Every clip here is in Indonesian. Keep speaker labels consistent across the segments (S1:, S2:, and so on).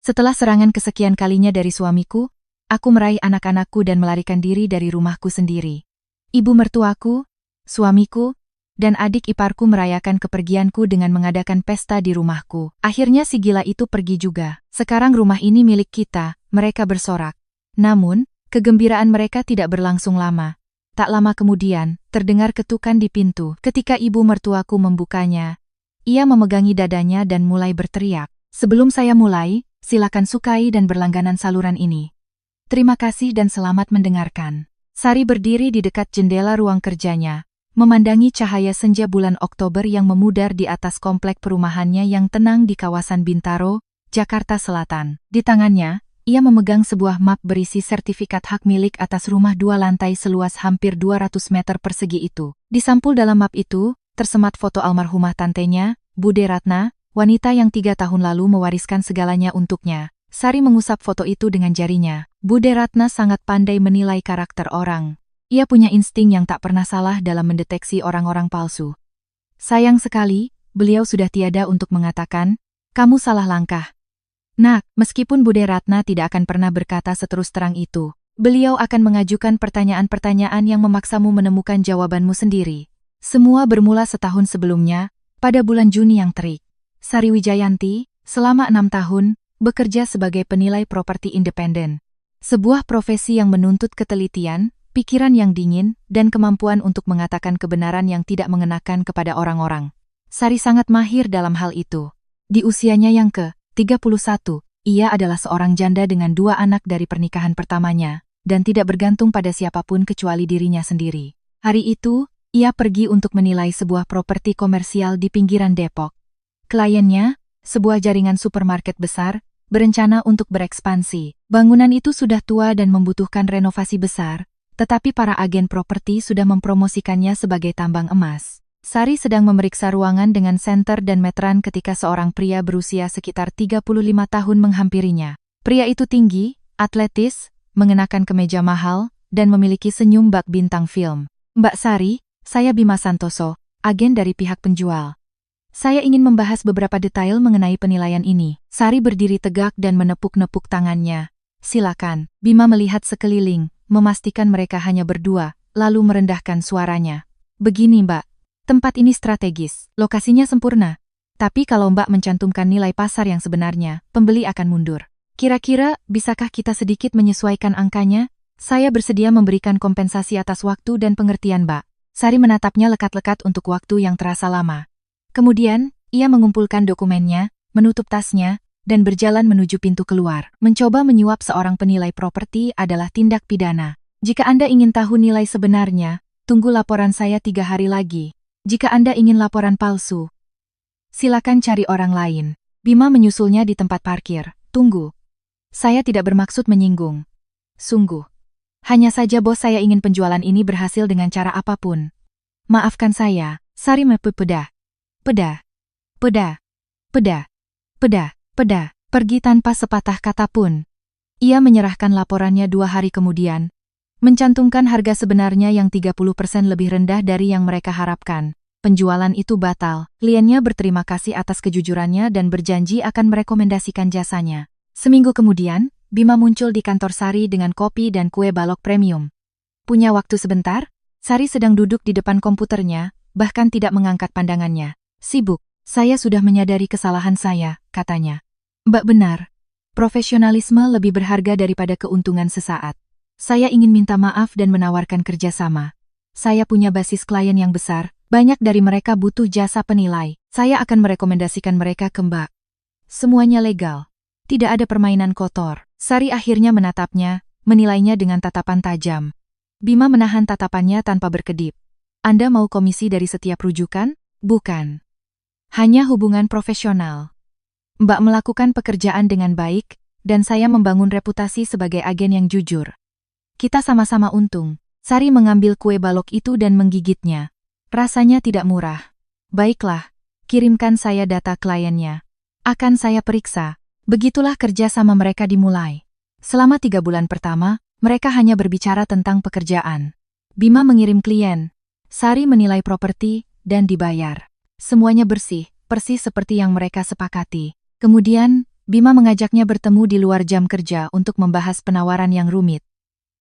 S1: Setelah serangan kesekian kalinya dari suamiku, aku meraih anak-anakku dan melarikan diri dari rumahku sendiri. Ibu mertuaku, suamiku, dan adik iparku merayakan kepergianku dengan mengadakan pesta di rumahku. Akhirnya si gila itu pergi juga. Sekarang rumah ini milik kita, mereka bersorak. Namun, kegembiraan mereka tidak berlangsung lama. Tak lama kemudian, terdengar ketukan di pintu. Ketika ibu mertuaku membukanya, ia memegangi dadanya dan mulai berteriak. Sebelum saya mulai, silakan sukai dan berlangganan saluran ini. Terima kasih dan selamat mendengarkan. Sari berdiri di dekat jendela ruang kerjanya, memandangi cahaya senja bulan Oktober yang memudar di atas komplek perumahannya yang tenang di kawasan Bintaro, Jakarta Selatan. Di tangannya, ia memegang sebuah map berisi sertifikat hak milik atas rumah 2 lantai seluas hampir 200 meter persegi itu. Di sampul dalam map itu, tersemat foto almarhumah tantenya, Bude Ratna, wanita yang 3 tahun lalu mewariskan segalanya untuknya. Sari mengusap foto itu dengan jarinya. Bude Ratna sangat pandai menilai karakter orang. Ia punya insting yang tak pernah salah dalam mendeteksi orang-orang palsu. Sayang sekali, beliau sudah tiada untuk mengatakan, kamu salah langkah. Nak, meskipun Bude Ratna tidak akan pernah berkata seterus terang itu, beliau akan mengajukan pertanyaan-pertanyaan yang memaksamu menemukan jawabanmu sendiri. Semua bermula setahun sebelumnya, pada bulan Juni yang terik. Sari Wijayanti, selama 6 tahun, bekerja sebagai penilai properti independen. Sebuah profesi yang menuntut ketelitian, pikiran yang dingin, dan kemampuan untuk mengatakan kebenaran yang tidak mengenakan kepada orang-orang. Sari sangat mahir dalam hal itu. Di usianya yang ke-31, ia adalah seorang janda dengan 2 anak dari pernikahan pertamanya, dan tidak bergantung pada siapapun kecuali dirinya sendiri. Hari itu, ia pergi untuk menilai sebuah properti komersial di pinggiran Depok. Kliennya, sebuah jaringan supermarket besar, berencana untuk berekspansi. Bangunan itu sudah tua dan membutuhkan renovasi besar, tetapi para agen properti sudah mempromosikannya sebagai tambang emas. Sari sedang memeriksa ruangan dengan senter dan meteran ketika seorang pria berusia sekitar 35 tahun menghampirinya. Pria itu tinggi, atletis, mengenakan kemeja mahal, dan memiliki senyum bak bintang film. Mbak Sari, saya Bima Santoso, agen dari pihak penjual. Saya ingin membahas beberapa detail mengenai penilaian ini. Sari berdiri tegak dan menepuk-nepuk tangannya. Silakan. Bima melihat sekeliling, memastikan mereka hanya berdua, lalu merendahkan suaranya. Begini Mbak, tempat ini strategis, lokasinya sempurna. Tapi kalau Mbak mencantumkan nilai pasar yang sebenarnya, pembeli akan mundur. Kira-kira, bisakah kita sedikit menyesuaikan angkanya? Saya bersedia memberikan kompensasi atas waktu dan pengertian Mbak. Sari menatapnya lekat-lekat untuk waktu yang terasa lama. Kemudian, ia mengumpulkan dokumennya, menutup tasnya, dan berjalan menuju pintu keluar. Mencoba menyuap seorang penilai properti adalah tindak pidana. Jika Anda ingin tahu nilai sebenarnya, tunggu laporan saya 3 hari lagi. Jika Anda ingin laporan palsu, silakan cari orang lain. Bima menyusulnya di tempat parkir. Tunggu. Saya tidak bermaksud menyinggung. Sungguh. Hanya saja bos saya ingin penjualan ini berhasil dengan cara apapun. Maafkan saya, Sari mepepeda. Peda. Pergi tanpa sepatah kata pun. Ia menyerahkan laporannya 2 hari kemudian, mencantumkan harga sebenarnya yang 30% lebih rendah dari yang mereka harapkan. Penjualan itu batal. Kliennya berterima kasih atas kejujurannya dan berjanji akan merekomendasikan jasanya. Seminggu kemudian, Bima muncul di kantor Sari dengan kopi dan kue balok premium. Punya waktu sebentar? Sari sedang duduk di depan komputernya, bahkan tidak mengangkat pandangannya. Sibuk. Saya sudah menyadari kesalahan saya, katanya. Mbak benar. Profesionalisme lebih berharga daripada keuntungan sesaat. Saya ingin minta maaf dan menawarkan kerjasama. Saya punya basis klien yang besar, banyak dari mereka butuh jasa penilai. Saya akan merekomendasikan mereka ke Mbak. Semuanya legal. Tidak ada permainan kotor. Sari akhirnya menatapnya, menilainya dengan tatapan tajam. Bima menahan tatapannya tanpa berkedip. Anda mau komisi dari setiap rujukan? Bukan. Hanya hubungan profesional. Mbak melakukan pekerjaan dengan baik, dan saya membangun reputasi sebagai agen yang jujur. Kita sama-sama untung. Sari mengambil kue balok itu dan menggigitnya. Rasanya tidak murah. Baiklah, kirimkan saya data kliennya. Akan saya periksa. Begitulah kerja sama mereka dimulai. Selama 3 bulan pertama, mereka hanya berbicara tentang pekerjaan. Bima mengirim klien. Sari menilai properti, dan dibayar. Semuanya bersih, persis seperti yang mereka sepakati. Kemudian, Bima mengajaknya bertemu di luar jam kerja untuk membahas penawaran yang rumit.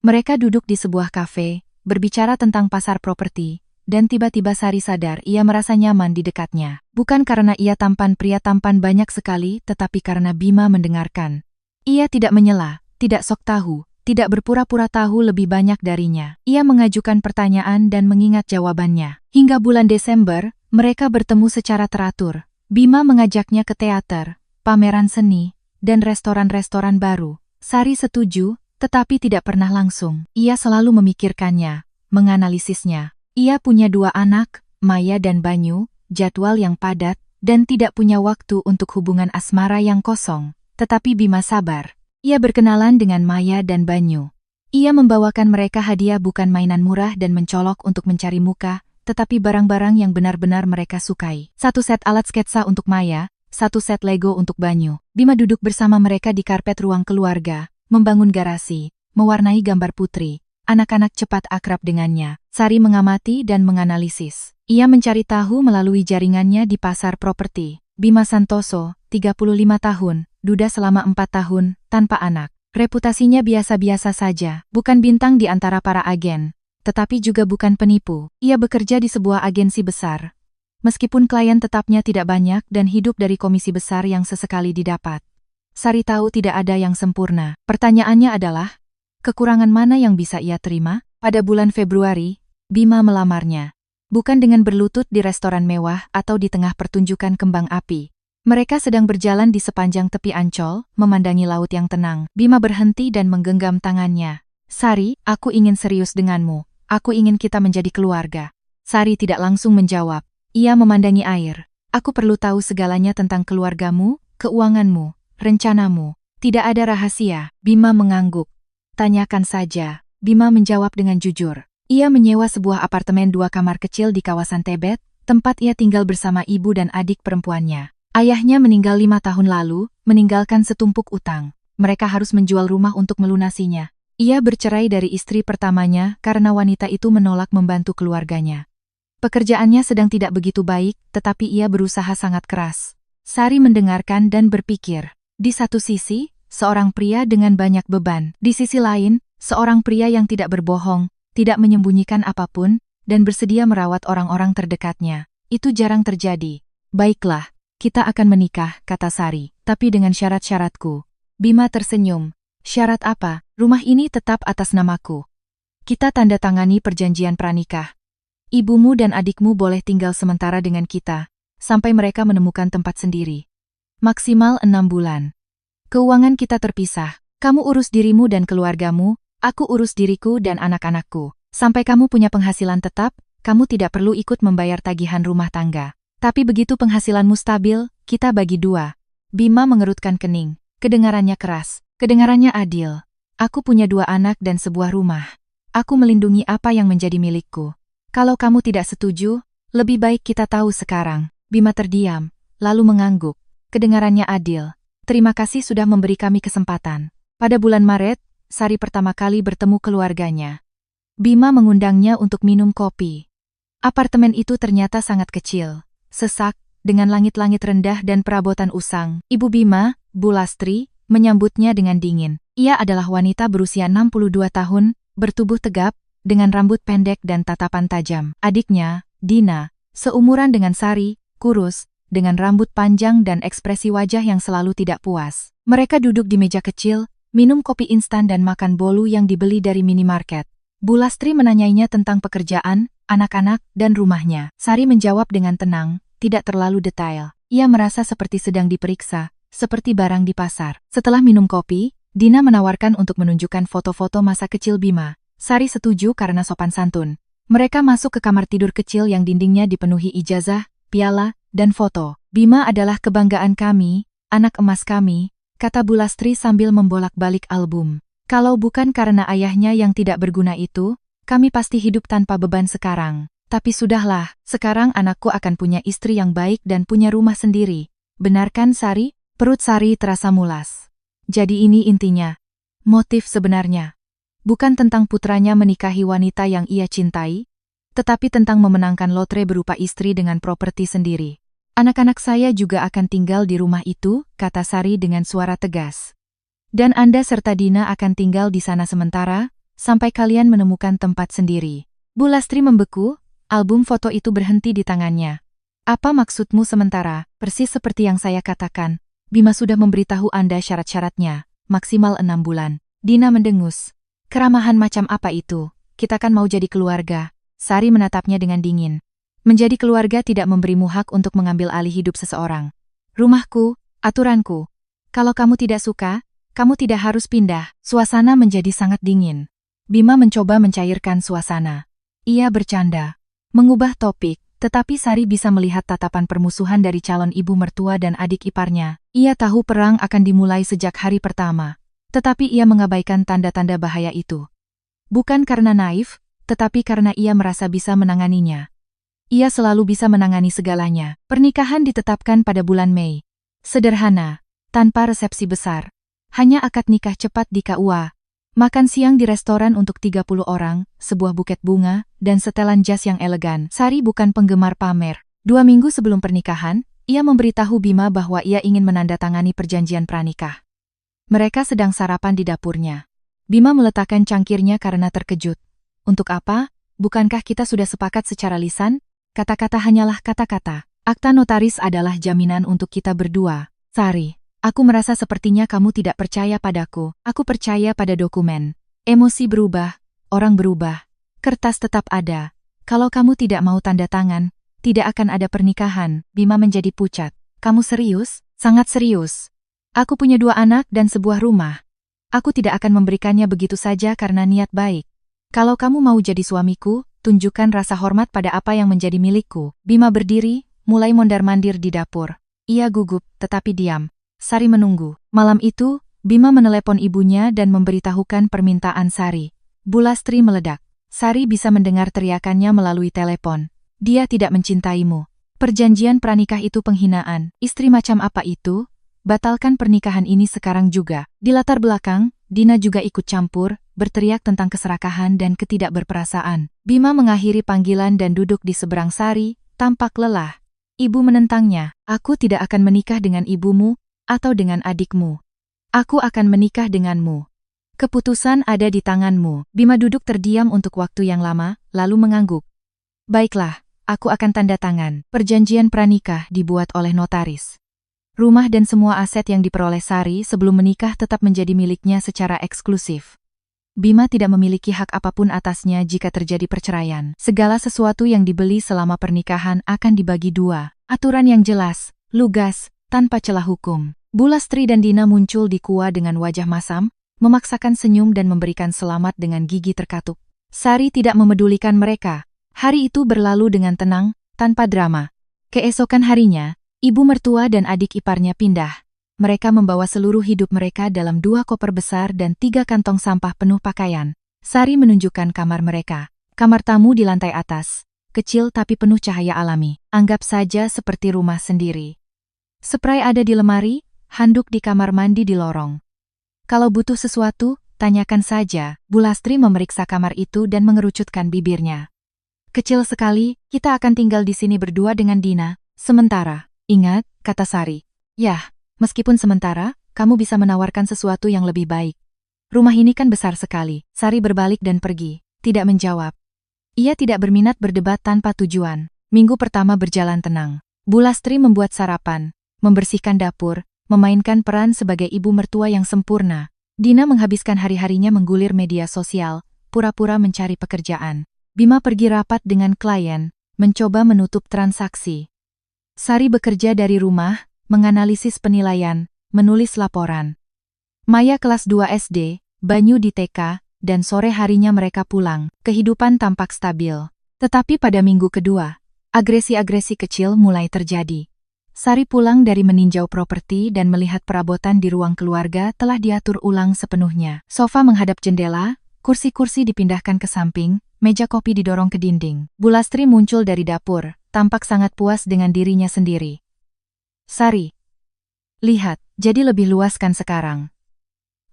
S1: Mereka duduk di sebuah kafe, berbicara tentang pasar properti, dan tiba-tiba Sari sadar ia merasa nyaman di dekatnya. Bukan karena ia pria tampan banyak sekali, tetapi karena Bima mendengarkan. Ia tidak menyela, tidak sok tahu, tidak berpura-pura tahu lebih banyak darinya. Ia mengajukan pertanyaan dan mengingat jawabannya. Hingga bulan Desember, mereka bertemu secara teratur. Bima mengajaknya ke teater, pameran seni, dan restoran-restoran baru. Sari setuju, tetapi tidak pernah langsung. Ia selalu memikirkannya, menganalisisnya. Ia punya 2 anak, Maya dan Banyu, jadwal yang padat, dan tidak punya waktu untuk hubungan asmara yang kosong. Tetapi Bima sabar. Ia berkenalan dengan Maya dan Banyu. Ia membawakan mereka hadiah bukan mainan murah dan mencolok untuk mencari muka, tetapi barang-barang yang benar-benar mereka sukai. 1 set alat sketsa untuk Maya, 1 set Lego untuk Banyu. Bima duduk bersama mereka di karpet ruang keluarga, membangun garasi, mewarnai gambar putri. Anak-anak cepat akrab dengannya. Sari mengamati dan menganalisis. Ia mencari tahu melalui jaringannya di pasar properti. Bima Santoso, 35 tahun, duda selama 4 tahun, tanpa anak. Reputasinya biasa-biasa saja, bukan bintang di antara para agen, tetapi juga bukan penipu. Ia bekerja di sebuah agensi besar. Meskipun klien tetapnya tidak banyak dan hidup dari komisi besar yang sesekali didapat. Sari tahu tidak ada yang sempurna. Pertanyaannya adalah, kekurangan mana yang bisa ia terima? Pada bulan Februari, Bima melamarnya. Bukan dengan berlutut di restoran mewah atau di tengah pertunjukan kembang api. Mereka sedang berjalan di sepanjang tepi Ancol, memandangi laut yang tenang. Bima berhenti dan menggenggam tangannya. Sari, aku ingin serius denganmu. Aku ingin kita menjadi keluarga. Sari tidak langsung menjawab. Ia memandangi air. Aku perlu tahu segalanya tentang keluargamu, keuanganmu, rencanamu. Tidak ada rahasia. Bima mengangguk. Tanyakan saja. Bima menjawab dengan jujur. Ia menyewa sebuah apartemen 2 kamar kecil di kawasan Tebet, tempat ia tinggal bersama ibu dan adik perempuannya. Ayahnya meninggal 5 tahun lalu, meninggalkan setumpuk utang. Mereka harus menjual rumah untuk melunasinya. Ia bercerai dari istri pertamanya karena wanita itu menolak membantu keluarganya. Pekerjaannya sedang tidak begitu baik, tetapi ia berusaha sangat keras. Sari mendengarkan dan berpikir. Di satu sisi, seorang pria dengan banyak beban. Di sisi lain, seorang pria yang tidak berbohong, tidak menyembunyikan apapun, dan bersedia merawat orang-orang terdekatnya. Itu jarang terjadi. Baiklah. Kita akan menikah, kata Sari, tapi dengan syarat-syaratku. Bima tersenyum. Syarat apa? Rumah ini tetap atas namaku. Kita tanda tangani perjanjian pranikah. Ibumu dan adikmu boleh tinggal sementara dengan kita, sampai mereka menemukan tempat sendiri. Maksimal 6 bulan. Keuangan kita terpisah. Kamu urus dirimu dan keluargamu, aku urus diriku dan anak-anakku. Sampai kamu punya penghasilan tetap, kamu tidak perlu ikut membayar tagihan rumah tangga. Tapi begitu penghasilanmu stabil, kita bagi 2. Bima mengerutkan kening. Kedengarannya keras. Kedengarannya adil. Aku punya 2 anak dan sebuah rumah. Aku melindungi apa yang menjadi milikku. Kalau kamu tidak setuju, lebih baik kita tahu sekarang. Bima terdiam, lalu mengangguk. Kedengarannya adil. Terima kasih sudah memberi kami kesempatan. Pada bulan Maret, Sari pertama kali bertemu keluarganya. Bima mengundangnya untuk minum kopi. Apartemen itu ternyata sangat kecil. Sesak, dengan langit-langit rendah dan perabotan usang. Ibu Bima, Bu Lastri, menyambutnya dengan dingin. Ia adalah wanita berusia 62 tahun, bertubuh tegap, dengan rambut pendek dan tatapan tajam. Adiknya, Dina, seumuran dengan Sari, kurus, dengan rambut panjang dan ekspresi wajah yang selalu tidak puas. Mereka duduk di meja kecil, minum kopi instan dan makan bolu yang dibeli dari minimarket. Bu Lastri menanyainya tentang pekerjaan, anak-anak, dan rumahnya. Sari menjawab dengan tenang, tidak terlalu detail. Ia merasa seperti sedang diperiksa, seperti barang di pasar. Setelah minum kopi, Dina menawarkan untuk menunjukkan foto-foto masa kecil Bima. Sari setuju karena sopan santun. Mereka masuk ke kamar tidur kecil yang dindingnya dipenuhi ijazah, piala, dan foto. Bima adalah kebanggaan kami, anak emas kami, kata Bu Lastri sambil membolak-balik album. Kalau bukan karena ayahnya yang tidak berguna itu, kami pasti hidup tanpa beban sekarang. Tapi sudahlah, sekarang anakku akan punya istri yang baik dan punya rumah sendiri. Benar kan Sari? Perut Sari terasa mulas. Jadi ini intinya. Motif sebenarnya. Bukan tentang putranya menikahi wanita yang ia cintai, tetapi tentang memenangkan lotre berupa istri dengan properti sendiri. Anak-anak saya juga akan tinggal di rumah itu, kata Sari dengan suara tegas. Dan Anda serta Dina akan tinggal di sana sementara, sampai kalian menemukan tempat sendiri. Bu Lastri membeku, album foto itu berhenti di tangannya. Apa maksudmu sementara? Persis seperti yang saya katakan. Bima sudah memberitahu Anda syarat-syaratnya, maksimal 6 bulan. Dina mendengus. Keramahan macam apa itu? Kita kan mau jadi keluarga. Sari menatapnya dengan dingin. Menjadi keluarga tidak memberimu hak untuk mengambil alih hidup seseorang. Rumahku, aturanku. Kalau kamu tidak suka, kamu tidak harus pindah. Suasana menjadi sangat dingin. Bima mencoba mencairkan suasana. Ia bercanda. Mengubah topik, tetapi Sari bisa melihat tatapan permusuhan dari calon ibu mertua dan adik iparnya. Ia tahu perang akan dimulai sejak hari pertama. Tetapi ia mengabaikan tanda-tanda bahaya itu. Bukan karena naif, tetapi karena ia merasa bisa menanganinya. Ia selalu bisa menangani segalanya. Pernikahan ditetapkan pada bulan Mei. Sederhana, tanpa resepsi besar. Hanya akad nikah cepat di KUA. Makan siang di restoran untuk 30 orang, sebuah buket bunga, dan setelan jas yang elegan. Sari bukan penggemar pamer. 2 minggu sebelum pernikahan, ia memberitahu Bima bahwa ia ingin menandatangani perjanjian pranikah. Mereka sedang sarapan di dapurnya. Bima meletakkan cangkirnya karena terkejut. Untuk apa? Bukankah kita sudah sepakat secara lisan? Kata-kata hanyalah kata-kata. Akta notaris adalah jaminan untuk kita berdua. Sari, aku merasa sepertinya kamu tidak percaya padaku. Aku percaya pada dokumen. Emosi berubah, orang berubah. Kertas tetap ada. Kalau kamu tidak mau tanda tangan, tidak akan ada pernikahan. Bima menjadi pucat. Kamu serius? Sangat serius. Aku punya 2 anak dan sebuah rumah. Aku tidak akan memberikannya begitu saja karena niat baik. Kalau kamu mau jadi suamiku, tunjukkan rasa hormat pada apa yang menjadi milikku. Bima berdiri, mulai mondar-mandir di dapur. Ia gugup, tetapi diam. Sari menunggu. Malam itu, Bima menelepon ibunya dan memberitahukan permintaan Sari. Bu Lastri meledak. Sari bisa mendengar teriakannya melalui telepon. Dia tidak mencintaimu. Perjanjian pranikah itu penghinaan. Istri macam apa itu? Batalkan pernikahan ini sekarang juga. Di latar belakang, Dina juga ikut campur, berteriak tentang keserakahan dan ketidakberperasaan. Bima mengakhiri panggilan dan duduk di seberang Sari, tampak lelah. Ibu menentangnya, aku tidak akan menikah dengan ibumu, atau dengan adikmu. Aku akan menikah denganmu. Keputusan ada di tanganmu. Bima duduk terdiam untuk waktu yang lama, lalu mengangguk. Baiklah, aku akan tanda tangan. Perjanjian pranikah dibuat oleh notaris. Rumah dan semua aset yang diperoleh Sari sebelum menikah tetap menjadi miliknya secara eksklusif. Bima tidak memiliki hak apapun atasnya jika terjadi perceraian. Segala sesuatu yang dibeli selama pernikahan akan dibagi 2. Aturan yang jelas, lugas, tanpa celah hukum. Bu Lastri dan Dina muncul di KUA dengan wajah masam, memaksakan senyum dan memberikan selamat dengan gigi terkatup. Sari tidak memedulikan mereka. Hari itu berlalu dengan tenang, tanpa drama. Keesokan harinya, ibu mertua dan adik iparnya pindah. Mereka membawa seluruh hidup mereka dalam 2 koper besar dan 3 kantong sampah penuh pakaian. Sari menunjukkan kamar mereka. Kamar tamu di lantai atas. Kecil tapi penuh cahaya alami. Anggap saja seperti rumah sendiri. Spray ada di lemari, handuk di kamar mandi di lorong. Kalau butuh sesuatu, tanyakan saja. Bu Lastri memeriksa kamar itu dan mengerucutkan bibirnya. Kecil sekali, kita akan tinggal di sini berdua dengan Dina. Sementara. Ingat, kata Sari. Yah. Meskipun sementara, kamu bisa menawarkan sesuatu yang lebih baik. Rumah ini kan besar sekali. Sari berbalik dan pergi, tidak menjawab. Ia tidak berminat berdebat tanpa tujuan. Minggu pertama berjalan tenang. Bu Lastri membuat sarapan, membersihkan dapur, memainkan peran sebagai ibu mertua yang sempurna. Dina menghabiskan hari-harinya menggulir media sosial, pura-pura mencari pekerjaan. Bima pergi rapat dengan klien, mencoba menutup transaksi. Sari bekerja dari rumah, menganalisis penilaian, menulis laporan. Maya kelas 2 SD, Banyu di TK, dan sore harinya mereka pulang. Kehidupan tampak stabil. Tetapi pada minggu kedua, agresi-agresi kecil mulai terjadi. Sari pulang dari meninjau properti dan melihat perabotan di ruang keluarga telah diatur ulang sepenuhnya. Sofa menghadap jendela, kursi-kursi dipindahkan ke samping, meja kopi didorong ke dinding. Bu Lastri muncul dari dapur, tampak sangat puas dengan dirinya sendiri. Sari, lihat, jadi lebih luas kan sekarang.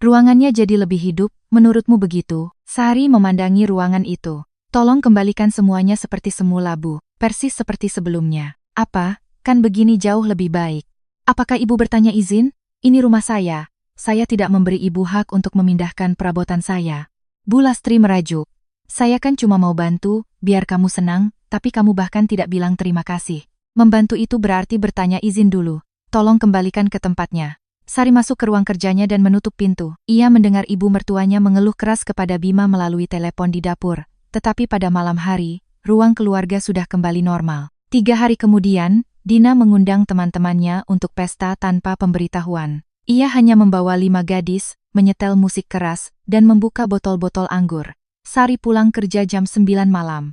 S1: Ruangannya jadi lebih hidup, menurutmu begitu? Sari memandangi ruangan itu. Tolong kembalikan semuanya seperti semula, Bu. Persis seperti sebelumnya. Apa? Kan begini jauh lebih baik. Apakah ibu bertanya izin? Ini rumah saya. Saya tidak memberi ibu hak untuk memindahkan perabotan saya. Bu Lastri merajuk. Saya kan cuma mau bantu, biar kamu senang, tapi kamu bahkan tidak bilang terima kasih. Membantu itu berarti bertanya izin dulu. Tolong kembalikan ke tempatnya. Sari masuk ke ruang kerjanya dan menutup pintu. Ia mendengar ibu mertuanya mengeluh keras kepada Bima melalui telepon di dapur. Tetapi pada malam hari, ruang keluarga sudah kembali normal. 3 hari kemudian, Dina mengundang teman-temannya untuk pesta tanpa pemberitahuan. Ia hanya membawa 5 gadis, menyetel musik keras, dan membuka botol-botol anggur. Sari pulang kerja jam 9 malam.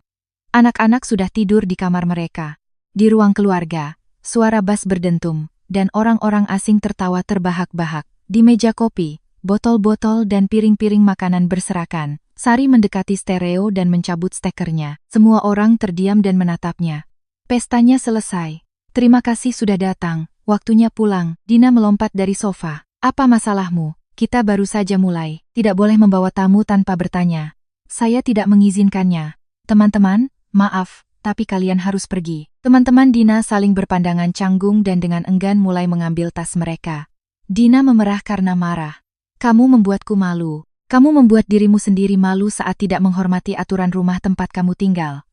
S1: Anak-anak sudah tidur di kamar mereka. Di ruang keluarga, suara bas berdentum, dan orang-orang asing tertawa terbahak-bahak. Di meja kopi, botol-botol dan piring-piring makanan berserakan. Sari mendekati stereo dan mencabut stekernya. Semua orang terdiam dan menatapnya. Pestanya selesai. Terima kasih sudah datang, waktunya pulang. Dina melompat dari sofa. Apa masalahmu? Kita baru saja mulai. Tidak boleh membawa tamu tanpa bertanya. Saya tidak mengizinkannya. Teman-teman, maaf, tapi kalian harus pergi. Teman-teman Dina saling berpandangan canggung dan dengan enggan mulai mengambil tas mereka. Dina memerah karena marah. Kamu membuatku malu. Kamu membuat dirimu sendiri malu saat tidak menghormati aturan rumah tempat kamu tinggal.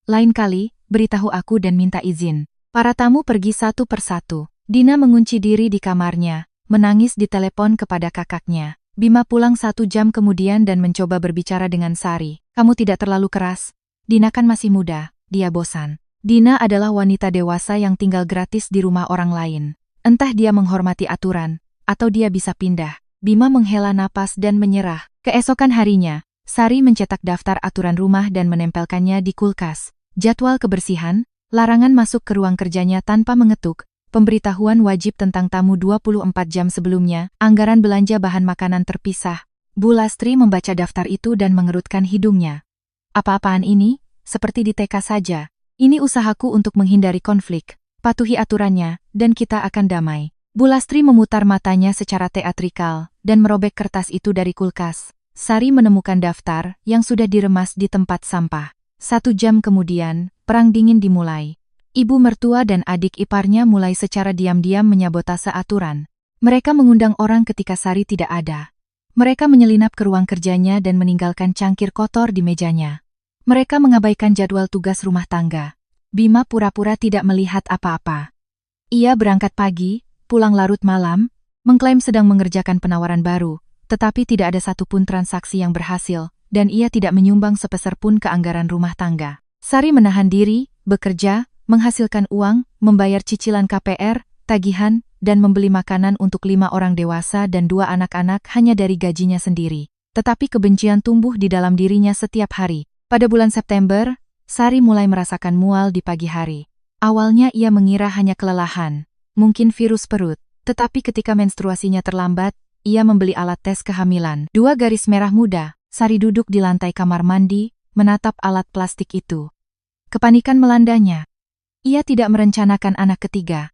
S1: Lain kali, beritahu aku dan minta izin. Para tamu pergi satu persatu. Dina mengunci diri di kamarnya, menangis di telepon kepada kakaknya. Bima pulang 1 jam kemudian dan mencoba berbicara dengan Sari. Kamu tidak terlalu keras. Dina kan masih muda, dia bosan. Dina adalah wanita dewasa yang tinggal gratis di rumah orang lain. Entah dia menghormati aturan, atau dia bisa pindah. Bima menghela napas dan menyerah. Keesokan harinya, Sari mencetak daftar aturan rumah dan menempelkannya di kulkas. Jadwal kebersihan, larangan masuk ke ruang kerjanya tanpa mengetuk, pemberitahuan wajib tentang tamu 24 jam sebelumnya, anggaran belanja bahan makanan terpisah. Bu Lastri membaca daftar itu dan mengerutkan hidungnya. Apa-apaan ini? Seperti di TK saja. Ini usahaku untuk menghindari konflik. Patuhi aturannya, dan kita akan damai. Bu Lastri memutar matanya secara teatrikal, dan merobek kertas itu dari kulkas. Sari menemukan daftar yang sudah diremas di tempat sampah. 1 jam kemudian, perang dingin dimulai. Ibu mertua dan adik iparnya mulai secara diam-diam menyabotase aturan. Mereka mengundang orang ketika Sari tidak ada. Mereka menyelinap ke ruang kerjanya dan meninggalkan cangkir kotor di mejanya. Mereka mengabaikan jadwal tugas rumah tangga. Bima pura-pura tidak melihat apa-apa. Ia berangkat pagi, pulang larut malam, mengklaim sedang mengerjakan penawaran baru, tetapi tidak ada satupun transaksi yang berhasil, dan ia tidak menyumbang sepeser pun ke anggaran rumah tangga. Sari menahan diri, bekerja, menghasilkan uang, membayar cicilan KPR, tagihan, dan membeli makanan untuk 5 orang dewasa dan 2 anak-anak hanya dari gajinya sendiri. Tetapi kebencian tumbuh di dalam dirinya setiap hari. Pada bulan September, Sari mulai merasakan mual di pagi hari. Awalnya ia mengira hanya kelelahan, mungkin virus perut. Tetapi ketika menstruasinya terlambat, ia membeli alat tes kehamilan. 2 garis merah muda. Sari duduk di lantai kamar mandi, menatap alat plastik itu. Kepanikan melandanya. Ia tidak merencanakan anak ketiga.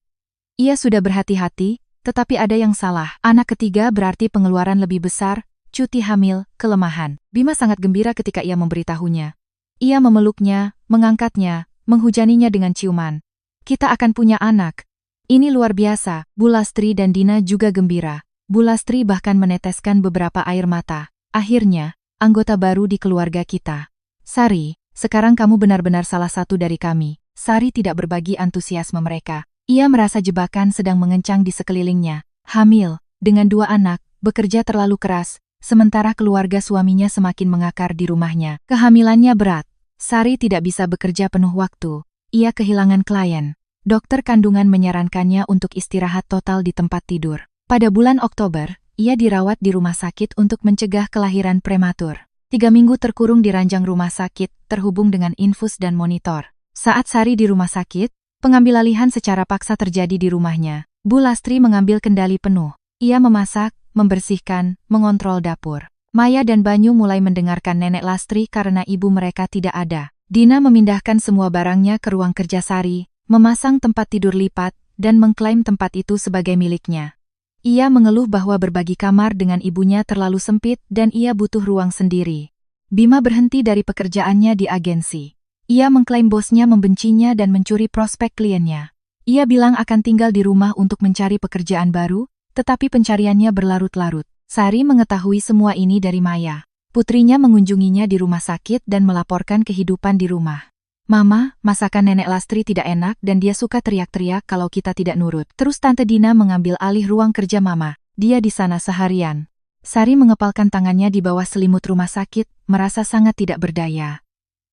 S1: Ia sudah berhati-hati, tetapi ada yang salah. Anak ketiga berarti pengeluaran lebih besar, cuti hamil, kelemahan. Bima sangat gembira ketika ia memberitahunya. Ia memeluknya, mengangkatnya, menghujaninya dengan ciuman. Kita akan punya anak. Ini luar biasa. Bu Lastri dan Dina juga gembira. Bu Lastri bahkan meneteskan beberapa air mata. Akhirnya, anggota baru di keluarga kita. Sari, sekarang kamu benar-benar salah satu dari kami. Sari tidak berbagi antusiasme mereka. Ia merasa jebakan sedang mengencang di sekelilingnya. Hamil, dengan 2 anak, bekerja terlalu keras, sementara keluarga suaminya semakin mengakar di rumahnya. Kehamilannya berat. Sari tidak bisa bekerja penuh waktu. Ia kehilangan klien. Dokter kandungan menyarankannya untuk istirahat total di tempat tidur. Pada bulan Oktober, ia dirawat di rumah sakit untuk mencegah kelahiran prematur. 3 minggu terkurung di ranjang rumah sakit, terhubung dengan infus dan monitor. Saat Sari di rumah sakit, pengambil alihan secara paksa terjadi di rumahnya. Bu Lastri mengambil kendali penuh. Ia memasak, membersihkan, mengontrol dapur. Maya dan Banyu mulai mendengarkan nenek Lastri karena ibu mereka tidak ada. Dina memindahkan semua barangnya ke ruang kerja Sari, memasang tempat tidur lipat, dan mengklaim tempat itu sebagai miliknya. Ia mengeluh bahwa berbagi kamar dengan ibunya terlalu sempit dan ia butuh ruang sendiri. Bima berhenti dari pekerjaannya di agensi. Ia mengklaim bosnya membencinya dan mencuri prospek kliennya. Ia bilang akan tinggal di rumah untuk mencari pekerjaan baru, tetapi pencariannya berlarut-larut. Sari mengetahui semua ini dari Maya. Putrinya mengunjunginya di rumah sakit dan melaporkan kehidupan di rumah. Mama, masakan Nenek Lastri tidak enak dan dia suka teriak-teriak kalau kita tidak nurut. Terus Tante Dina mengambil alih ruang kerja Mama. Dia di sana seharian. Sari mengepalkan tangannya di bawah selimut rumah sakit, merasa sangat tidak berdaya.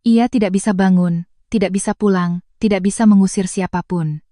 S1: Ia tidak bisa bangun, tidak bisa pulang, tidak bisa mengusir siapapun.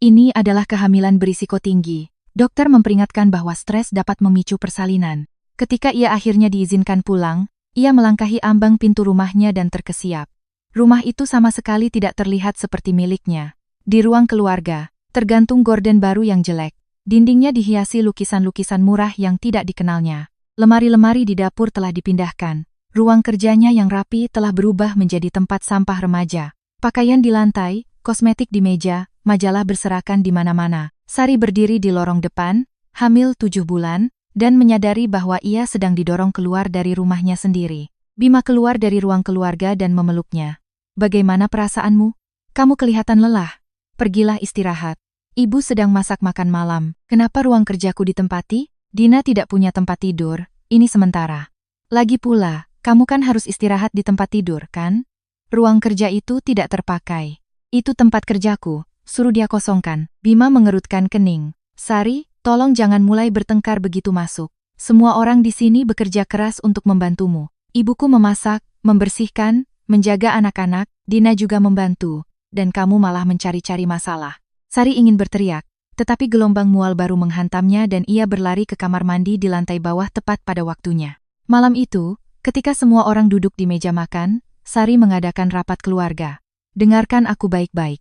S1: Ini adalah kehamilan berisiko tinggi. Dokter memperingatkan bahwa stres dapat memicu persalinan. Ketika ia akhirnya diizinkan pulang, ia melangkahi ambang pintu rumahnya dan terkesiap. Rumah itu sama sekali tidak terlihat seperti miliknya. Di ruang keluarga, tergantung gorden baru yang jelek. Dindingnya dihiasi lukisan-lukisan murah yang tidak dikenalnya. Lemari-lemari di dapur telah dipindahkan. Ruang kerjanya yang rapi telah berubah menjadi tempat sampah remaja. Pakaian di lantai, kosmetik di meja, majalah berserakan di mana-mana. Sari berdiri di lorong depan, hamil 7 bulan, dan menyadari bahwa ia sedang didorong keluar dari rumahnya sendiri. Bima keluar dari ruang keluarga dan memeluknya. Bagaimana perasaanmu? Kamu kelihatan lelah. Pergilah istirahat. Ibu sedang masak makan malam. Kenapa ruang kerjaku ditempati? Dina tidak punya tempat tidur, ini sementara. Lagi pula, kamu kan harus istirahat di tempat tidur, kan? Ruang kerja itu tidak terpakai. Itu tempat kerjaku, suruh dia kosongkan. Bima mengerutkan kening. Sari, tolong jangan mulai bertengkar begitu masuk. Semua orang di sini bekerja keras untuk membantumu. Ibuku memasak, membersihkan, menjaga anak-anak, Dina juga membantu, dan kamu malah mencari-cari masalah. Sari ingin berteriak, tetapi gelombang mual baru menghantamnya dan ia berlari ke kamar mandi di lantai bawah tepat pada waktunya. Malam itu, ketika semua orang duduk di meja makan, Sari mengadakan rapat keluarga. Dengarkan aku baik-baik.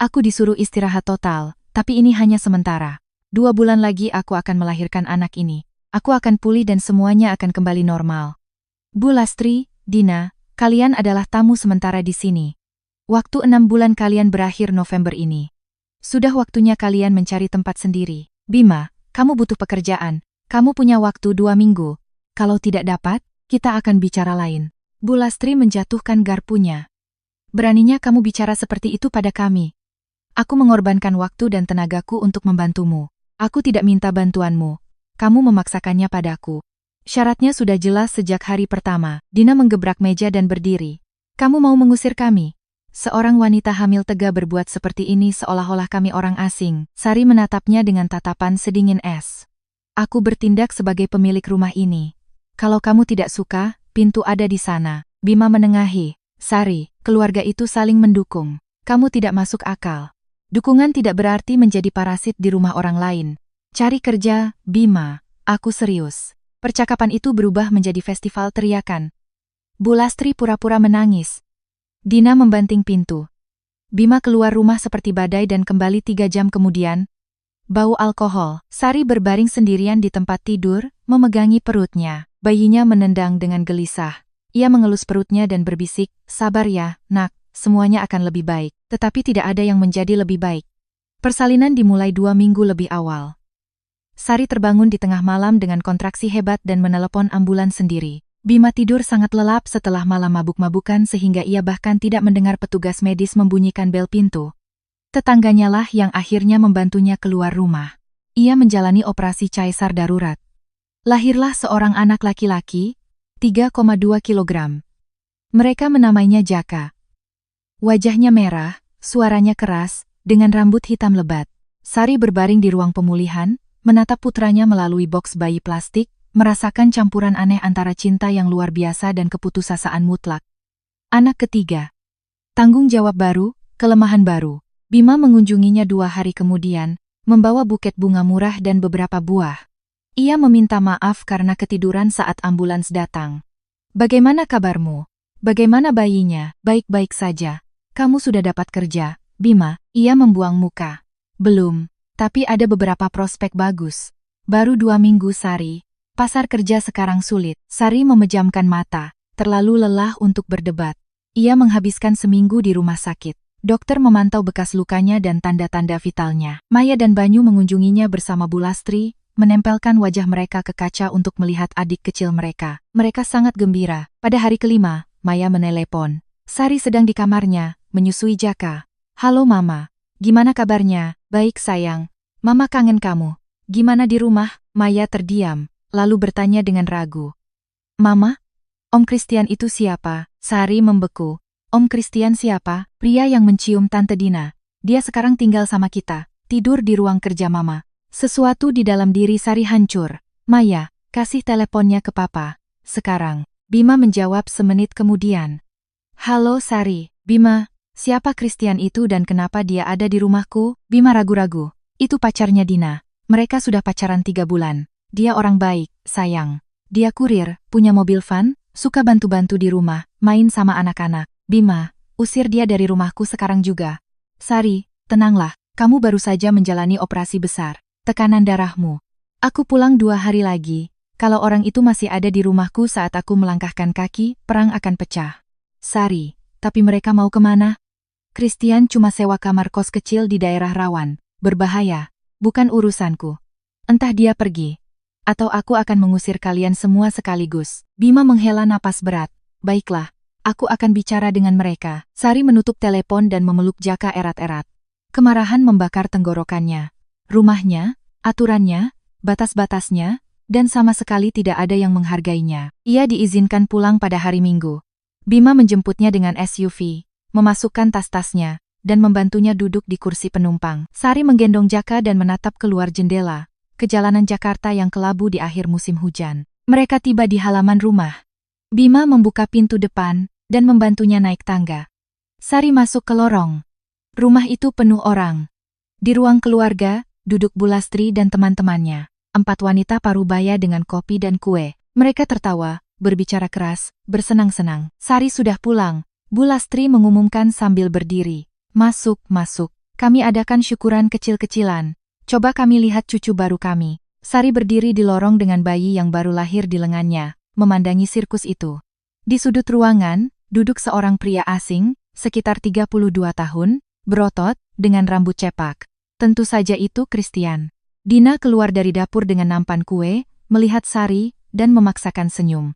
S1: Aku disuruh istirahat total, tapi ini hanya sementara. 2 bulan lagi aku akan melahirkan anak ini. Aku akan pulih dan semuanya akan kembali normal. Bu Lastri, Dina, kalian adalah tamu sementara di sini. Waktu 6 bulan kalian berakhir November ini. Sudah waktunya kalian mencari tempat sendiri. Bima, kamu butuh pekerjaan. Kamu punya waktu 2 minggu. Kalau tidak dapat, kita akan bicara lain. Bu Lastri menjatuhkan garpunya. Beraninya kamu bicara seperti itu pada kami. Aku mengorbankan waktu dan tenagaku untuk membantumu. Aku tidak minta bantuanmu. Kamu memaksakannya padaku. Syaratnya sudah jelas sejak hari pertama. Dina menggebrak meja dan berdiri. Kamu mau mengusir kami? Seorang wanita hamil tega berbuat seperti ini seolah-olah kami orang asing. Sari menatapnya dengan tatapan sedingin es. Aku bertindak sebagai pemilik rumah ini. Kalau kamu tidak suka, pintu ada di sana. Bima menengahi. Sari, keluarga itu saling mendukung. Kamu tidak masuk akal. Dukungan tidak berarti menjadi parasit di rumah orang lain. Cari kerja, Bima. Aku serius. Percakapan itu berubah menjadi festival teriakan. Bu Lastri pura-pura menangis. Dina membanting pintu. Bima keluar rumah seperti badai dan kembali 3 jam kemudian. Bau alkohol. Sari berbaring sendirian di tempat tidur, memegangi perutnya. Bayinya menendang dengan gelisah. Ia mengelus perutnya dan berbisik, sabar ya, nak, semuanya akan lebih baik. Tetapi tidak ada yang menjadi lebih baik. Persalinan dimulai 2 minggu lebih awal. Sari terbangun di tengah malam dengan kontraksi hebat dan menelepon ambulans sendiri. Bima tidur sangat lelap setelah malam mabuk-mabukan sehingga ia bahkan tidak mendengar petugas medis membunyikan bel pintu. Tetangganya lah yang akhirnya membantunya keluar rumah. Ia menjalani operasi caesar darurat. Lahirlah seorang anak laki-laki, 3,2 kilogram. Mereka menamainya Jaka. Wajahnya merah, suaranya keras, dengan rambut hitam lebat. Sari berbaring di ruang pemulihan, menatap putranya melalui boks bayi plastik, merasakan campuran aneh antara cinta yang luar biasa dan keputusasaan mutlak. Anak ketiga. Tanggung jawab baru, kelemahan baru. Bima mengunjunginya 2 hari kemudian, membawa buket bunga murah dan beberapa buah. Ia meminta maaf karena ketiduran saat ambulans datang. Bagaimana kabarmu? Bagaimana bayinya? Baik-baik saja. Kamu sudah dapat kerja, Bima? Ia membuang muka. Belum. Tapi ada beberapa prospek bagus. Baru 2 minggu Sari. Pasar kerja sekarang sulit. Sari memejamkan mata, terlalu lelah untuk berdebat. Ia menghabiskan seminggu di rumah sakit. Dokter memantau bekas lukanya dan tanda-tanda vitalnya. Maya dan Banyu mengunjunginya bersama Bu Lastri, menempelkan wajah mereka ke kaca untuk melihat adik kecil mereka. Mereka sangat gembira. Pada hari kelima, Maya menelepon. Sari sedang di kamarnya, menyusui Jaka. Halo Mama. Gimana kabarnya? Baik sayang. Mama kangen kamu. Gimana di rumah? Maya terdiam, lalu bertanya dengan ragu. Mama? Om Christian itu siapa? Sari membeku. Om Christian siapa? Pria yang mencium Tante Dina. Dia sekarang tinggal sama kita, tidur di ruang kerja Mama. Sesuatu di dalam diri Sari hancur. Maya, kasih teleponnya ke Papa. Sekarang. Bima menjawab semenit kemudian. Halo Sari. Bima, siapa Christian itu dan kenapa dia ada di rumahku? Bima ragu-ragu. Itu pacarnya Dina. Mereka sudah pacaran 3 bulan. Dia orang baik, sayang. Dia kurir, punya mobil van, suka bantu-bantu di rumah, main sama anak-anak. Bima, usir dia dari rumahku sekarang juga. Sari, tenanglah. Kamu baru saja menjalani operasi besar. Tekanan darahmu. Aku pulang 2 hari lagi. Kalau orang itu masih ada di rumahku saat aku melangkahkan kaki, perang akan pecah. Sari, tapi mereka mau kemana? Christian cuma sewa kamar kos kecil di daerah rawan. Berbahaya. Bukan urusanku. Entah dia pergi. Atau aku akan mengusir kalian semua sekaligus. Bima menghela napas berat. Baiklah, aku akan bicara dengan mereka. Sari menutup telepon dan memeluk Jaka erat-erat. Kemarahan membakar tenggorokannya. Rumahnya, aturannya, batas-batasnya, dan sama sekali tidak ada yang menghargainya. Ia diizinkan pulang pada hari Minggu. Bima menjemputnya dengan SUV, memasukkan tas-tasnya, dan membantunya duduk di kursi penumpang. Sari menggendong Jaka dan menatap keluar jendela, ke jalanan Jakarta yang kelabu di akhir musim hujan. Mereka tiba di halaman rumah. Bima membuka pintu depan, dan membantunya naik tangga. Sari masuk ke lorong. Rumah itu penuh orang. Di ruang keluarga, duduk Bulastri dan teman-temannya. 4 wanita parubaya dengan kopi dan kue. Mereka tertawa, berbicara keras, bersenang-senang. Sari sudah pulang. Bulastri mengumumkan sambil berdiri. Masuk, masuk. Kami adakan syukuran kecil-kecilan. Coba kami lihat cucu baru kami. Sari berdiri di lorong dengan bayi yang baru lahir di lengannya, memandangi sirkus itu. Di sudut ruangan, duduk seorang pria asing, sekitar 32 tahun, berotot, dengan rambut cepak. Tentu saja itu Christian. Dina keluar dari dapur dengan nampan kue, melihat Sari, dan memaksakan senyum.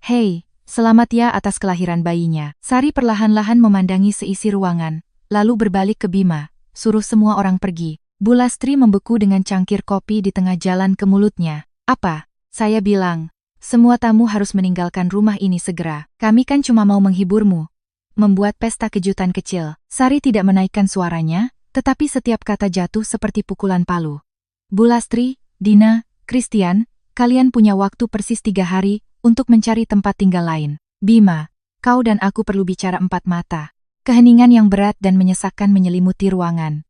S1: Hei, selamat ya atas kelahiran bayinya. Sari perlahan-lahan memandangi seisi ruangan, lalu berbalik ke Bima, suruh semua orang pergi. Bulastri membeku dengan cangkir kopi di tengah jalan ke mulutnya. Apa? Saya bilang, semua tamu harus meninggalkan rumah ini segera. Kami kan cuma mau menghiburmu. Membuat pesta kejutan kecil. Sari tidak menaikkan suaranya, tetapi setiap kata jatuh seperti pukulan palu. Bulastri, Dina, Christian, kalian punya waktu persis 3 hari untuk mencari tempat tinggal lain. Bima, kau dan aku perlu bicara 4 mata. Keheningan yang berat dan menyesakkan menyelimuti ruangan.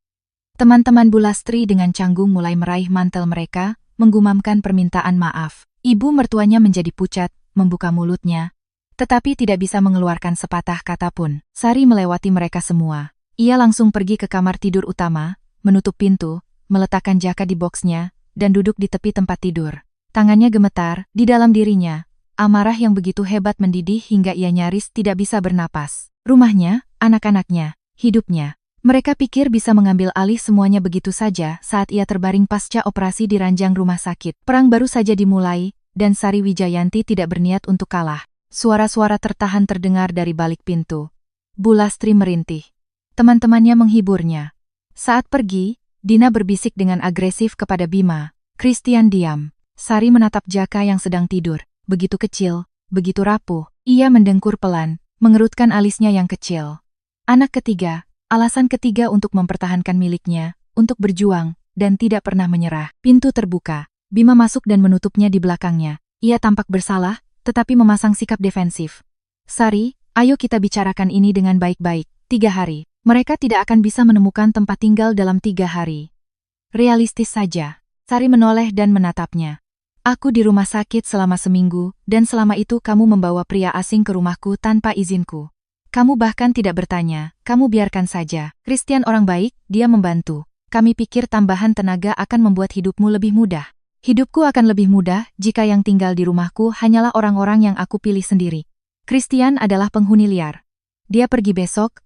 S1: Teman-teman Bulastri dengan canggung mulai meraih mantel mereka, menggumamkan permintaan maaf. Ibu mertuanya menjadi pucat, membuka mulutnya, tetapi tidak bisa mengeluarkan sepatah kata pun. Sari melewati mereka semua. Ia langsung pergi ke kamar tidur utama, menutup pintu, meletakkan Jaka di boksnya, dan duduk di tepi tempat tidur. Tangannya gemetar, di dalam dirinya, amarah yang begitu hebat mendidih hingga ia nyaris tidak bisa bernapas. Rumahnya, anak-anaknya, hidupnya. Mereka pikir bisa mengambil alih semuanya begitu saja saat ia terbaring pasca operasi di ranjang rumah sakit. Perang baru saja dimulai, dan Sari Wijayanti tidak berniat untuk kalah. Suara-suara tertahan terdengar dari balik pintu. Bulastri merintih. Teman-temannya menghiburnya. Saat pergi, Dina berbisik dengan agresif kepada Bima. Christian diam. Sari menatap Jaka yang sedang tidur. Begitu kecil, begitu rapuh. Ia mendengkur pelan, mengerutkan alisnya yang kecil. Anak ketiga, alasan ketiga untuk mempertahankan miliknya, untuk berjuang, dan tidak pernah menyerah. Pintu terbuka. Bima masuk dan menutupnya di belakangnya. Ia tampak bersalah, tetapi memasang sikap defensif. Sari, ayo kita bicarakan ini dengan baik-baik. 3 hari. Mereka tidak akan bisa menemukan tempat tinggal dalam 3 hari. Realistis saja. Sari menoleh dan menatapnya. Aku di rumah sakit selama seminggu, dan selama itu kamu membawa pria asing ke rumahku tanpa izinku. Kamu bahkan tidak bertanya, kamu biarkan saja. Christian orang baik, dia membantu. Kami pikir tambahan tenaga akan membuat hidupmu lebih mudah. Hidupku akan lebih mudah jika yang tinggal di rumahku hanyalah orang-orang yang aku pilih sendiri. Christian adalah penghuni liar. Dia pergi besok.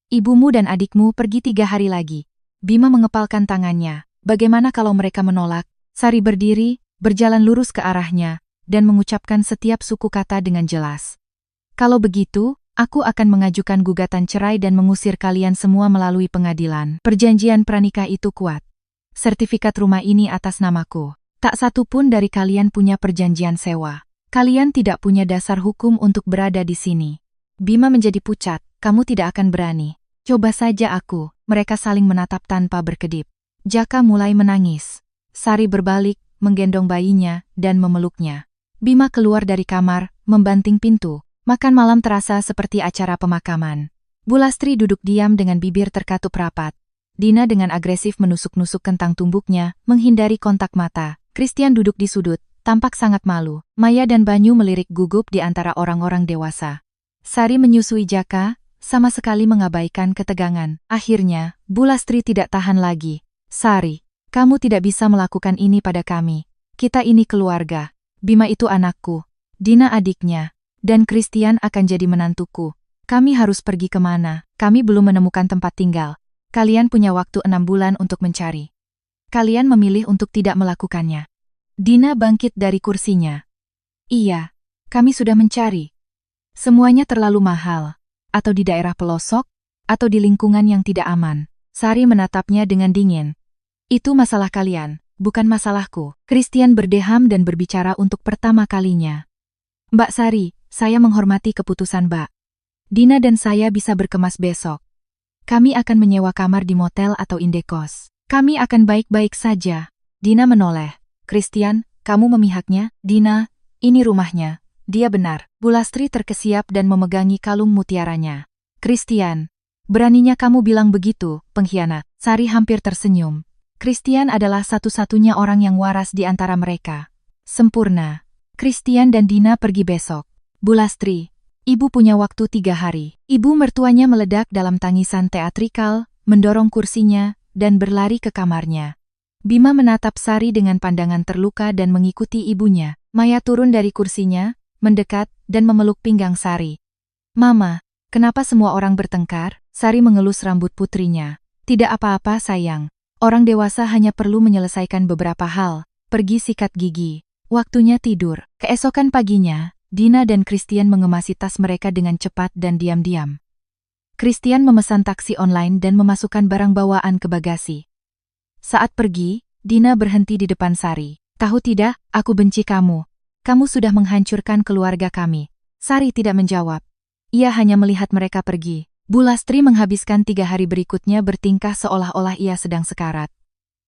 S1: Ibumu dan adikmu pergi 3 hari lagi. Bima mengepalkan tangannya. Bagaimana kalau mereka menolak? Sari berdiri, berjalan lurus ke arahnya, dan mengucapkan setiap suku kata dengan jelas. Kalau begitu, Aku akan mengajukan gugatan cerai dan mengusir kalian semua melalui pengadilan. Perjanjian pranikah itu kuat. Sertifikat rumah ini atas namaku. Tak satu pun dari kalian punya perjanjian sewa. Kalian tidak punya dasar hukum untuk berada di sini. Bima menjadi pucat, kamu tidak akan berani. Coba saja aku. Mereka saling menatap tanpa berkedip. Jaka mulai menangis. Sari berbalik, menggendong bayinya, dan memeluknya. Bima keluar dari kamar, membanting pintu. Makan malam terasa seperti acara pemakaman. Bulastri duduk diam dengan bibir terkatup rapat. Dina dengan agresif menusuk-nusuk kentang tumbuknya, menghindari kontak mata. Christian duduk di sudut, tampak sangat malu. Maya dan Banyu melirik gugup di antara orang-orang dewasa. Sari menyusui Jaka, sama sekali mengabaikan ketegangan. Akhirnya, Bulastri tidak tahan lagi. Sari, kamu tidak bisa melakukan ini pada kami. Kita ini keluarga. Bima itu anakku. Dina adiknya. Dan Christian akan jadi menantuku. Kami harus pergi kemana? Kami belum menemukan tempat tinggal. Kalian punya waktu 6 bulan untuk mencari. Kalian memilih untuk tidak melakukannya. Dina bangkit dari kursinya. Iya, kami sudah mencari. Semuanya terlalu mahal. Atau di daerah pelosok, atau di lingkungan yang tidak aman. Sari menatapnya dengan dingin. Itu masalah kalian, bukan masalahku. Christian berdeham dan berbicara untuk pertama kalinya. Mbak Sari, saya menghormati keputusan Mbak. Dina dan saya bisa berkemas besok. Kami akan menyewa kamar di motel atau indekos. Kami akan baik-baik saja. Dina menoleh. Christian, kamu memihaknya? Dina, ini rumahnya. Dia benar. Bulastri terkesiap dan memegangi kalung mutiaranya. Christian, beraninya kamu bilang begitu, pengkhianat. Sari hampir tersenyum. Christian adalah satu-satunya orang yang waras di antara mereka. Sempurna. Christian dan Dina pergi besok. Bulastri, ibu punya waktu 3 hari. Ibu mertuanya meledak dalam tangisan teatrikal, mendorong kursinya, dan berlari ke kamarnya. Bima menatap Sari dengan pandangan terluka dan mengikuti ibunya. Maya turun dari kursinya, mendekat, dan memeluk pinggang Sari. Mama, kenapa semua orang bertengkar? Sari mengelus rambut putrinya. Tidak apa-apa sayang. Orang dewasa hanya perlu menyelesaikan beberapa hal. Pergi sikat gigi. Waktunya tidur. Keesokan paginya, Dina dan Christian mengemasi tas mereka dengan cepat dan diam-diam. Christian memesan taksi online dan memasukkan barang bawaan ke bagasi. Saat pergi, Dina berhenti di depan Sari. Tahu tidak, aku benci kamu. Kamu sudah menghancurkan keluarga kami. Sari tidak menjawab. Ia hanya melihat mereka pergi. Bulastri menghabiskan 3 hari berikutnya bertingkah seolah-olah ia sedang sekarat.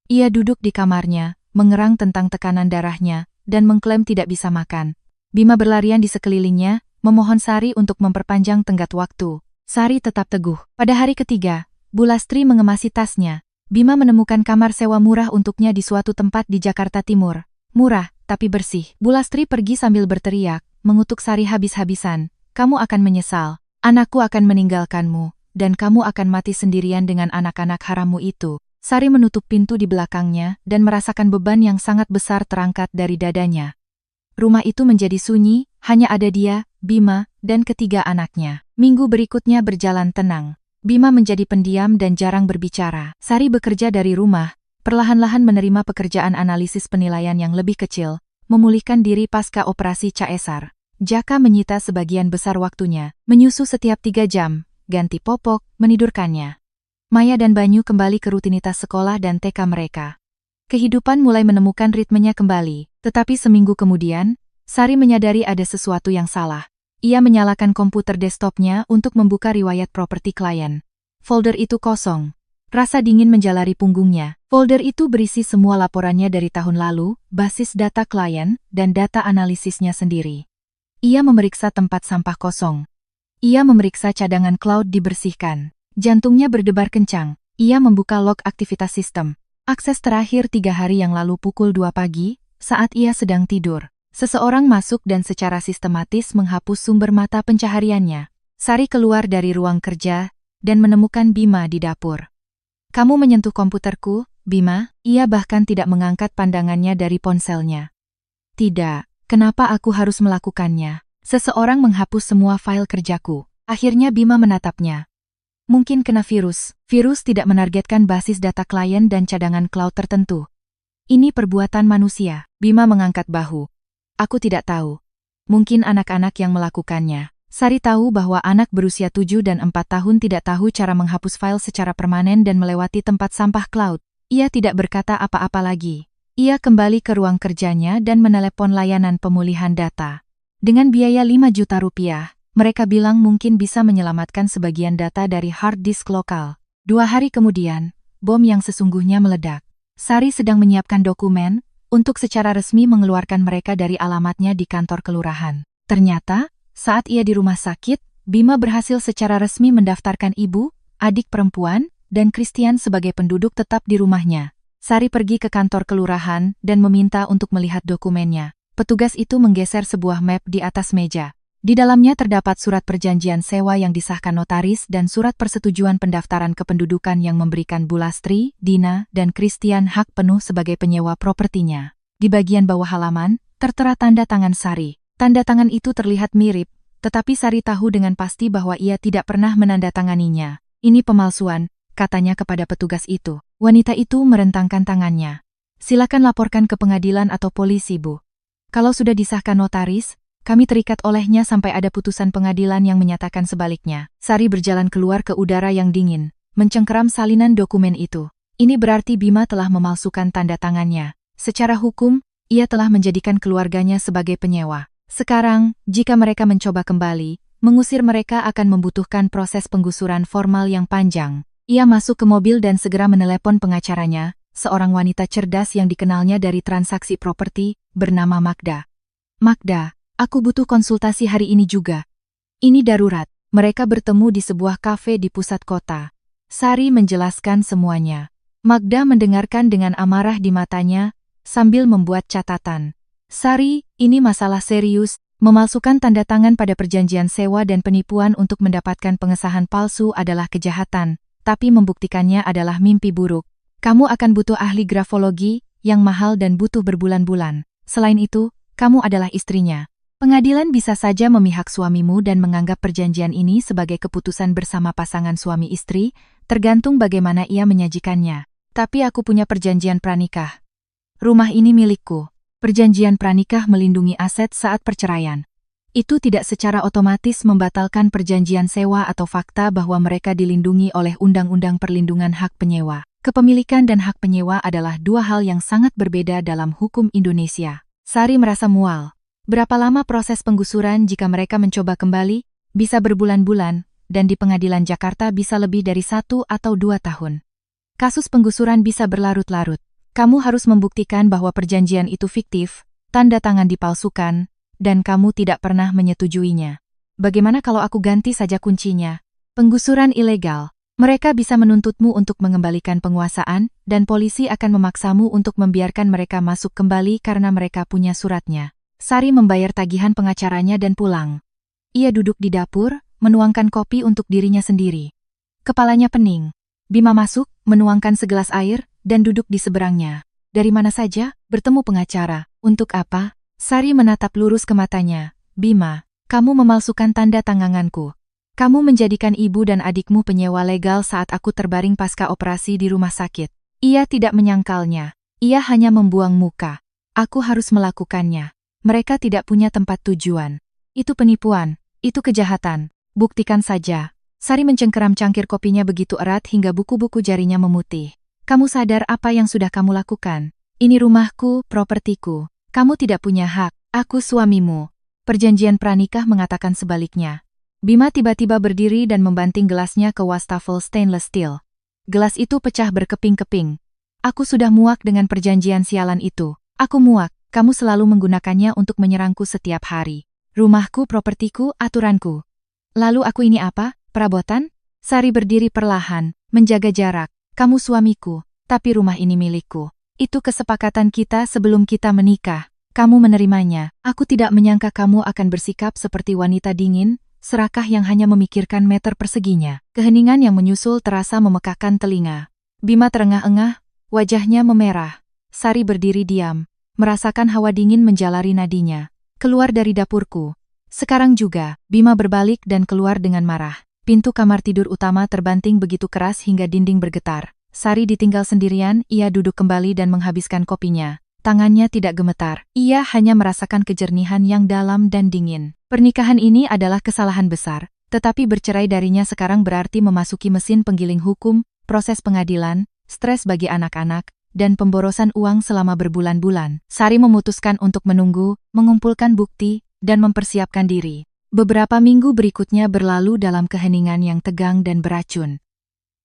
S1: Ia duduk di kamarnya, mengerang tentang tekanan darahnya, dan mengklaim tidak bisa makan. Bima berlarian di sekelilingnya, memohon Sari untuk memperpanjang tenggat waktu. Sari tetap teguh. Pada hari ketiga, Bulastri mengemasi tasnya. Bima menemukan kamar sewa murah untuknya di suatu tempat di Jakarta Timur. Murah, tapi bersih. Bulastri pergi sambil berteriak, mengutuk Sari habis-habisan. Kamu akan menyesal. Anakku akan meninggalkanmu, dan kamu akan mati sendirian dengan anak-anak harammu itu. Sari menutup pintu di belakangnya dan merasakan beban yang sangat besar terangkat dari dadanya. Rumah itu menjadi sunyi, hanya ada dia, Bima, dan ketiga anaknya. Minggu berikutnya berjalan tenang. Bima menjadi pendiam dan jarang berbicara. Sari bekerja dari rumah, perlahan-lahan menerima pekerjaan analisis penilaian yang lebih kecil, memulihkan diri pasca operasi caesar. Jaka menyita sebagian besar waktunya, menyusu setiap 3 jam, ganti popok, menidurkannya. Maya dan Banyu kembali ke rutinitas sekolah dan TK mereka. Kehidupan mulai menemukan ritmenya kembali, tetapi seminggu kemudian, Sari menyadari ada sesuatu yang salah. Ia menyalakan komputer desktopnya untuk membuka riwayat properti klien. Folder itu kosong. Rasa dingin menjalari punggungnya. Folder itu berisi semua laporannya dari tahun lalu, basis data klien, dan data analisisnya sendiri. Ia memeriksa tempat sampah kosong. Ia memeriksa cadangan cloud dibersihkan. Jantungnya berdebar kencang. Ia membuka log aktivitas sistem. Akses terakhir 3 hari yang lalu pukul 2 pagi, saat ia sedang tidur. Seseorang masuk dan secara sistematis menghapus sumber mata pencahariannya. Sari keluar dari ruang kerja dan menemukan Bima di dapur. Kamu menyentuh komputerku, Bima? Ia bahkan tidak mengangkat pandangannya dari ponselnya. Tidak, kenapa aku harus melakukannya? Seseorang menghapus semua file kerjaku. Akhirnya Bima menatapnya. Mungkin kena virus. Virus tidak menargetkan basis data klien dan cadangan cloud tertentu. Ini perbuatan manusia. Bima mengangkat bahu. Aku tidak tahu. Mungkin anak-anak yang melakukannya. Sari tahu bahwa anak berusia 7 dan 4 tahun tidak tahu cara menghapus file secara permanen dan melewati tempat sampah cloud. Ia tidak berkata apa-apa lagi. Ia kembali ke ruang kerjanya dan menelepon layanan pemulihan data. Dengan biaya 5 juta rupiah, mereka bilang mungkin bisa menyelamatkan sebagian data dari hard disk lokal. 2 hari kemudian, bom yang sesungguhnya meledak. Sari sedang menyiapkan dokumen untuk secara resmi mengeluarkan mereka dari alamatnya di kantor kelurahan. Ternyata, saat ia di rumah sakit, Bima berhasil secara resmi mendaftarkan ibu, adik perempuan, dan Christian sebagai penduduk tetap di rumahnya. Sari pergi ke kantor kelurahan dan meminta untuk melihat dokumennya. Petugas itu menggeser sebuah map di atas meja. Di dalamnya terdapat surat perjanjian sewa yang disahkan notaris dan surat persetujuan pendaftaran kependudukan yang memberikan Bulastri, Dina, dan Christian hak penuh sebagai penyewa propertinya. Di bagian bawah halaman, tertera tanda tangan Sari. Tanda tangan itu terlihat mirip, tetapi Sari tahu dengan pasti bahwa ia tidak pernah menandatanganinya. Ini pemalsuan, katanya kepada petugas itu. Wanita itu merentangkan tangannya. Silakan laporkan ke pengadilan atau polisi, Bu. Kalau sudah disahkan notaris, kami terikat olehnya sampai ada putusan pengadilan yang menyatakan sebaliknya. Sari berjalan keluar ke udara yang dingin, mencengkeram salinan dokumen itu. Ini berarti Bima telah memalsukan tanda tangannya. Secara hukum, ia telah menjadikan keluarganya sebagai penyewa. Sekarang, jika mereka mencoba kembali, mengusir mereka akan membutuhkan proses penggusuran formal yang panjang. Ia masuk ke mobil dan segera menelepon pengacaranya, seorang wanita cerdas yang dikenalnya dari transaksi properti, bernama Magda. Magda, aku butuh konsultasi hari ini juga. Ini darurat. Mereka bertemu di sebuah kafe di pusat kota. Sari menjelaskan semuanya. Magda mendengarkan dengan amarah di matanya, sambil membuat catatan. Sari, ini masalah serius. Memalsukan tanda tangan pada perjanjian sewa dan penipuan untuk mendapatkan pengesahan palsu adalah kejahatan, tapi membuktikannya adalah mimpi buruk. Kamu akan butuh ahli grafologi yang mahal dan butuh berbulan-bulan. Selain itu, kamu adalah istrinya. Pengadilan bisa saja memihak suamimu dan menganggap perjanjian ini sebagai keputusan bersama pasangan suami istri, tergantung bagaimana ia menyajikannya. Tapi aku punya perjanjian pranikah. Rumah ini milikku. Perjanjian pranikah melindungi aset saat perceraian. Itu tidak secara otomatis membatalkan perjanjian sewa atau fakta bahwa mereka dilindungi oleh Undang-Undang Perlindungan Hak Penyewa. Kepemilikan dan hak penyewa adalah dua hal yang sangat berbeda dalam hukum Indonesia. Sari merasa mual. Berapa lama proses penggusuran jika mereka mencoba kembali? Bisa berbulan-bulan, dan di pengadilan Jakarta bisa lebih dari 1 atau 2 tahun. Kasus penggusuran bisa berlarut-larut. Kamu harus membuktikan bahwa perjanjian itu fiktif, tanda tangan dipalsukan, dan kamu tidak pernah menyetujuinya. Bagaimana kalau aku ganti saja kuncinya? Penggusuran ilegal. Mereka bisa menuntutmu untuk mengembalikan penguasaan, dan polisi akan memaksamu untuk membiarkan mereka masuk kembali karena mereka punya suratnya. Sari membayar tagihan pengacaranya dan pulang. Ia duduk di dapur, menuangkan kopi untuk dirinya sendiri. Kepalanya pening. Bima masuk, menuangkan segelas air, dan duduk di seberangnya. Dari mana saja? Bertemu pengacara. Untuk apa? Sari menatap lurus ke matanya. Bima, kamu memalsukan tanda tanganku. Kamu menjadikan ibu dan adikmu penyewa legal saat aku terbaring pasca operasi di rumah sakit. Ia tidak menyangkalnya. Ia hanya membuang muka. Aku harus melakukannya. Mereka tidak punya tempat tujuan. Itu penipuan. Itu kejahatan. Buktikan saja. Sari mencengkeram cangkir kopinya begitu erat hingga buku-buku jarinya memutih. Kamu sadar apa yang sudah kamu lakukan? Ini rumahku, propertiku. Kamu tidak punya hak. Aku suamimu. Perjanjian pranikah mengatakan sebaliknya. Bima tiba-tiba berdiri dan membanting gelasnya ke wastafel stainless steel. Gelas itu pecah berkeping-keping. Aku sudah muak dengan perjanjian sialan itu. Aku muak. Kamu selalu menggunakannya untuk menyerangku setiap hari. Rumahku, propertiku, aturanku. Lalu aku ini apa? Perabotan? Sari berdiri perlahan, menjaga jarak. Kamu suamiku, tapi rumah ini milikku. Itu kesepakatan kita sebelum kita menikah. Kamu menerimanya. Aku tidak menyangka kamu akan bersikap seperti wanita dingin, serakah yang hanya memikirkan meter perseginya. Keheningan yang menyusul terasa memekakkan telinga. Bima terengah-engah, wajahnya memerah. Sari berdiri diam, merasakan hawa dingin menjalari nadinya. Keluar dari dapurku. Sekarang juga, Bima berbalik dan keluar dengan marah. Pintu kamar tidur utama terbanting begitu keras hingga dinding bergetar. Sari ditinggal sendirian, ia duduk kembali dan menghabiskan kopinya. Tangannya tidak gemetar. Ia hanya merasakan kejernihan yang dalam dan dingin. Pernikahan ini adalah kesalahan besar, tetapi bercerai darinya sekarang berarti memasuki mesin penggiling hukum, proses pengadilan, stres bagi anak-anak, dan pemborosan uang selama berbulan-bulan. Sari memutuskan untuk menunggu, mengumpulkan bukti, dan mempersiapkan diri. Beberapa minggu berikutnya berlalu dalam keheningan yang tegang dan beracun.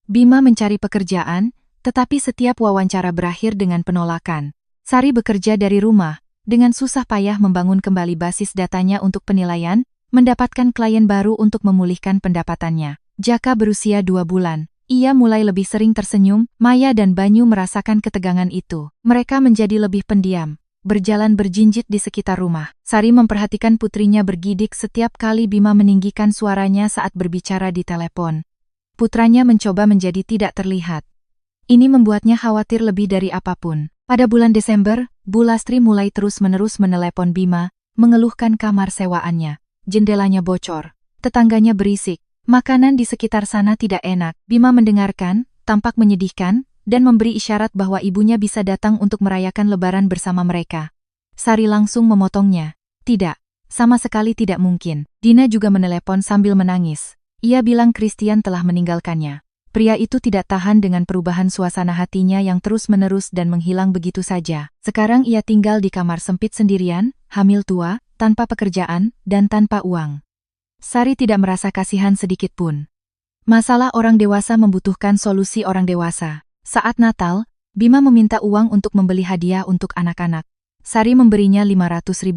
S1: Bima mencari pekerjaan, tetapi setiap wawancara berakhir dengan penolakan. Sari bekerja dari rumah, dengan susah payah membangun kembali basis datanya untuk penilaian, mendapatkan klien baru untuk memulihkan pendapatannya. Jaka berusia 2 bulan. Ia mulai lebih sering tersenyum. Maya dan Banyu merasakan ketegangan itu. Mereka menjadi lebih pendiam, berjalan berjinjit di sekitar rumah. Sari memperhatikan putrinya bergidik setiap kali Bima meninggikan suaranya saat berbicara di telepon. Putranya mencoba menjadi tidak terlihat. Ini membuatnya khawatir lebih dari apapun. Pada bulan Desember, Bu Lastri mulai terus-menerus menelepon Bima, mengeluhkan kamar sewaannya. Jendelanya bocor, tetangganya berisik, makanan di sekitar sana tidak enak. Bima mendengarkan, tampak menyedihkan, dan memberi isyarat bahwa ibunya bisa datang untuk merayakan Lebaran bersama mereka. Sari langsung memotongnya. Tidak, sama sekali tidak mungkin. Dina juga menelepon sambil menangis. Ia bilang Christian telah meninggalkannya. Pria itu tidak tahan dengan perubahan suasana hatinya yang terus-menerus dan menghilang begitu saja. Sekarang ia tinggal di kamar sempit sendirian, hamil tua, tanpa pekerjaan, dan tanpa uang. Sari tidak merasa kasihan sedikit pun. Masalah orang dewasa membutuhkan solusi orang dewasa. Saat Natal, Bima meminta uang untuk membeli hadiah untuk anak-anak. Sari memberinya Rp500.000.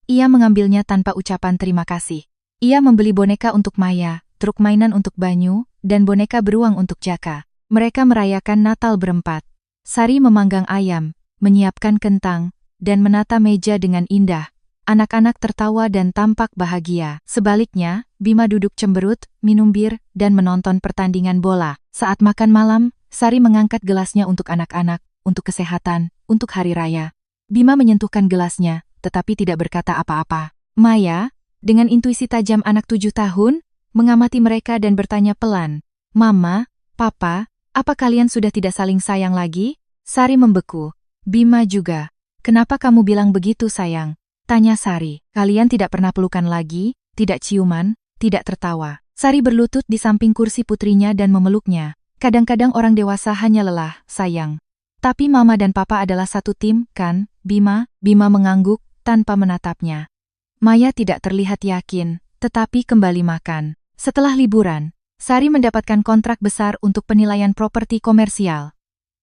S1: Ia mengambilnya tanpa ucapan terima kasih. Ia membeli boneka untuk Maya, truk mainan untuk Banyu, dan boneka beruang untuk Jaka. Mereka merayakan Natal berempat. Sari memanggang ayam, menyiapkan kentang, dan menata meja dengan indah. Anak-anak tertawa dan tampak bahagia. Sebaliknya, Bima duduk cemberut, minum bir, dan menonton pertandingan bola. Saat makan malam, Sari mengangkat gelasnya untuk anak-anak, untuk kesehatan, untuk hari raya. Bima menyentuhkan gelasnya, tetapi tidak berkata apa-apa. Maya, dengan intuisi tajam anak 7 tahun, mengamati mereka dan bertanya pelan, "Mama, Papa, apa kalian sudah tidak saling sayang lagi?" Sari membeku. Bima juga. "Kenapa kamu bilang begitu, sayang?" tanya Sari. "Kalian tidak pernah pelukan lagi, tidak ciuman, tidak tertawa." Sari berlutut di samping kursi putrinya dan memeluknya. "Kadang-kadang orang dewasa hanya lelah, sayang. Tapi Mama dan Papa adalah satu tim, kan, Bima?" Bima mengangguk, tanpa menatapnya. Maya tidak terlihat yakin, tetapi kembali makan. Setelah liburan, Sari mendapatkan kontrak besar untuk penilaian properti komersial.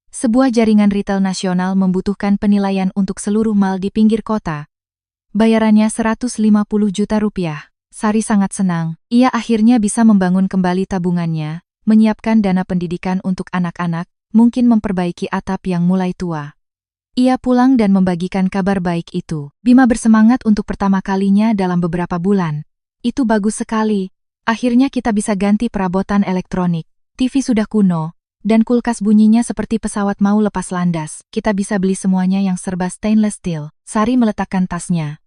S1: Sebuah jaringan retail nasional membutuhkan penilaian untuk seluruh mal di pinggir kota. Bayarannya Rp150 juta. Sari sangat senang. Ia akhirnya bisa membangun kembali tabungannya, menyiapkan dana pendidikan untuk anak-anak, mungkin memperbaiki atap yang mulai tua. Ia pulang dan membagikan kabar baik itu. Bima bersemangat untuk pertama kalinya dalam beberapa bulan. "Itu bagus sekali. Akhirnya kita bisa ganti perabotan elektronik. TV sudah kuno, dan kulkas bunyinya seperti pesawat mau lepas landas. Kita bisa beli semuanya yang serba stainless steel." Sari meletakkan tasnya.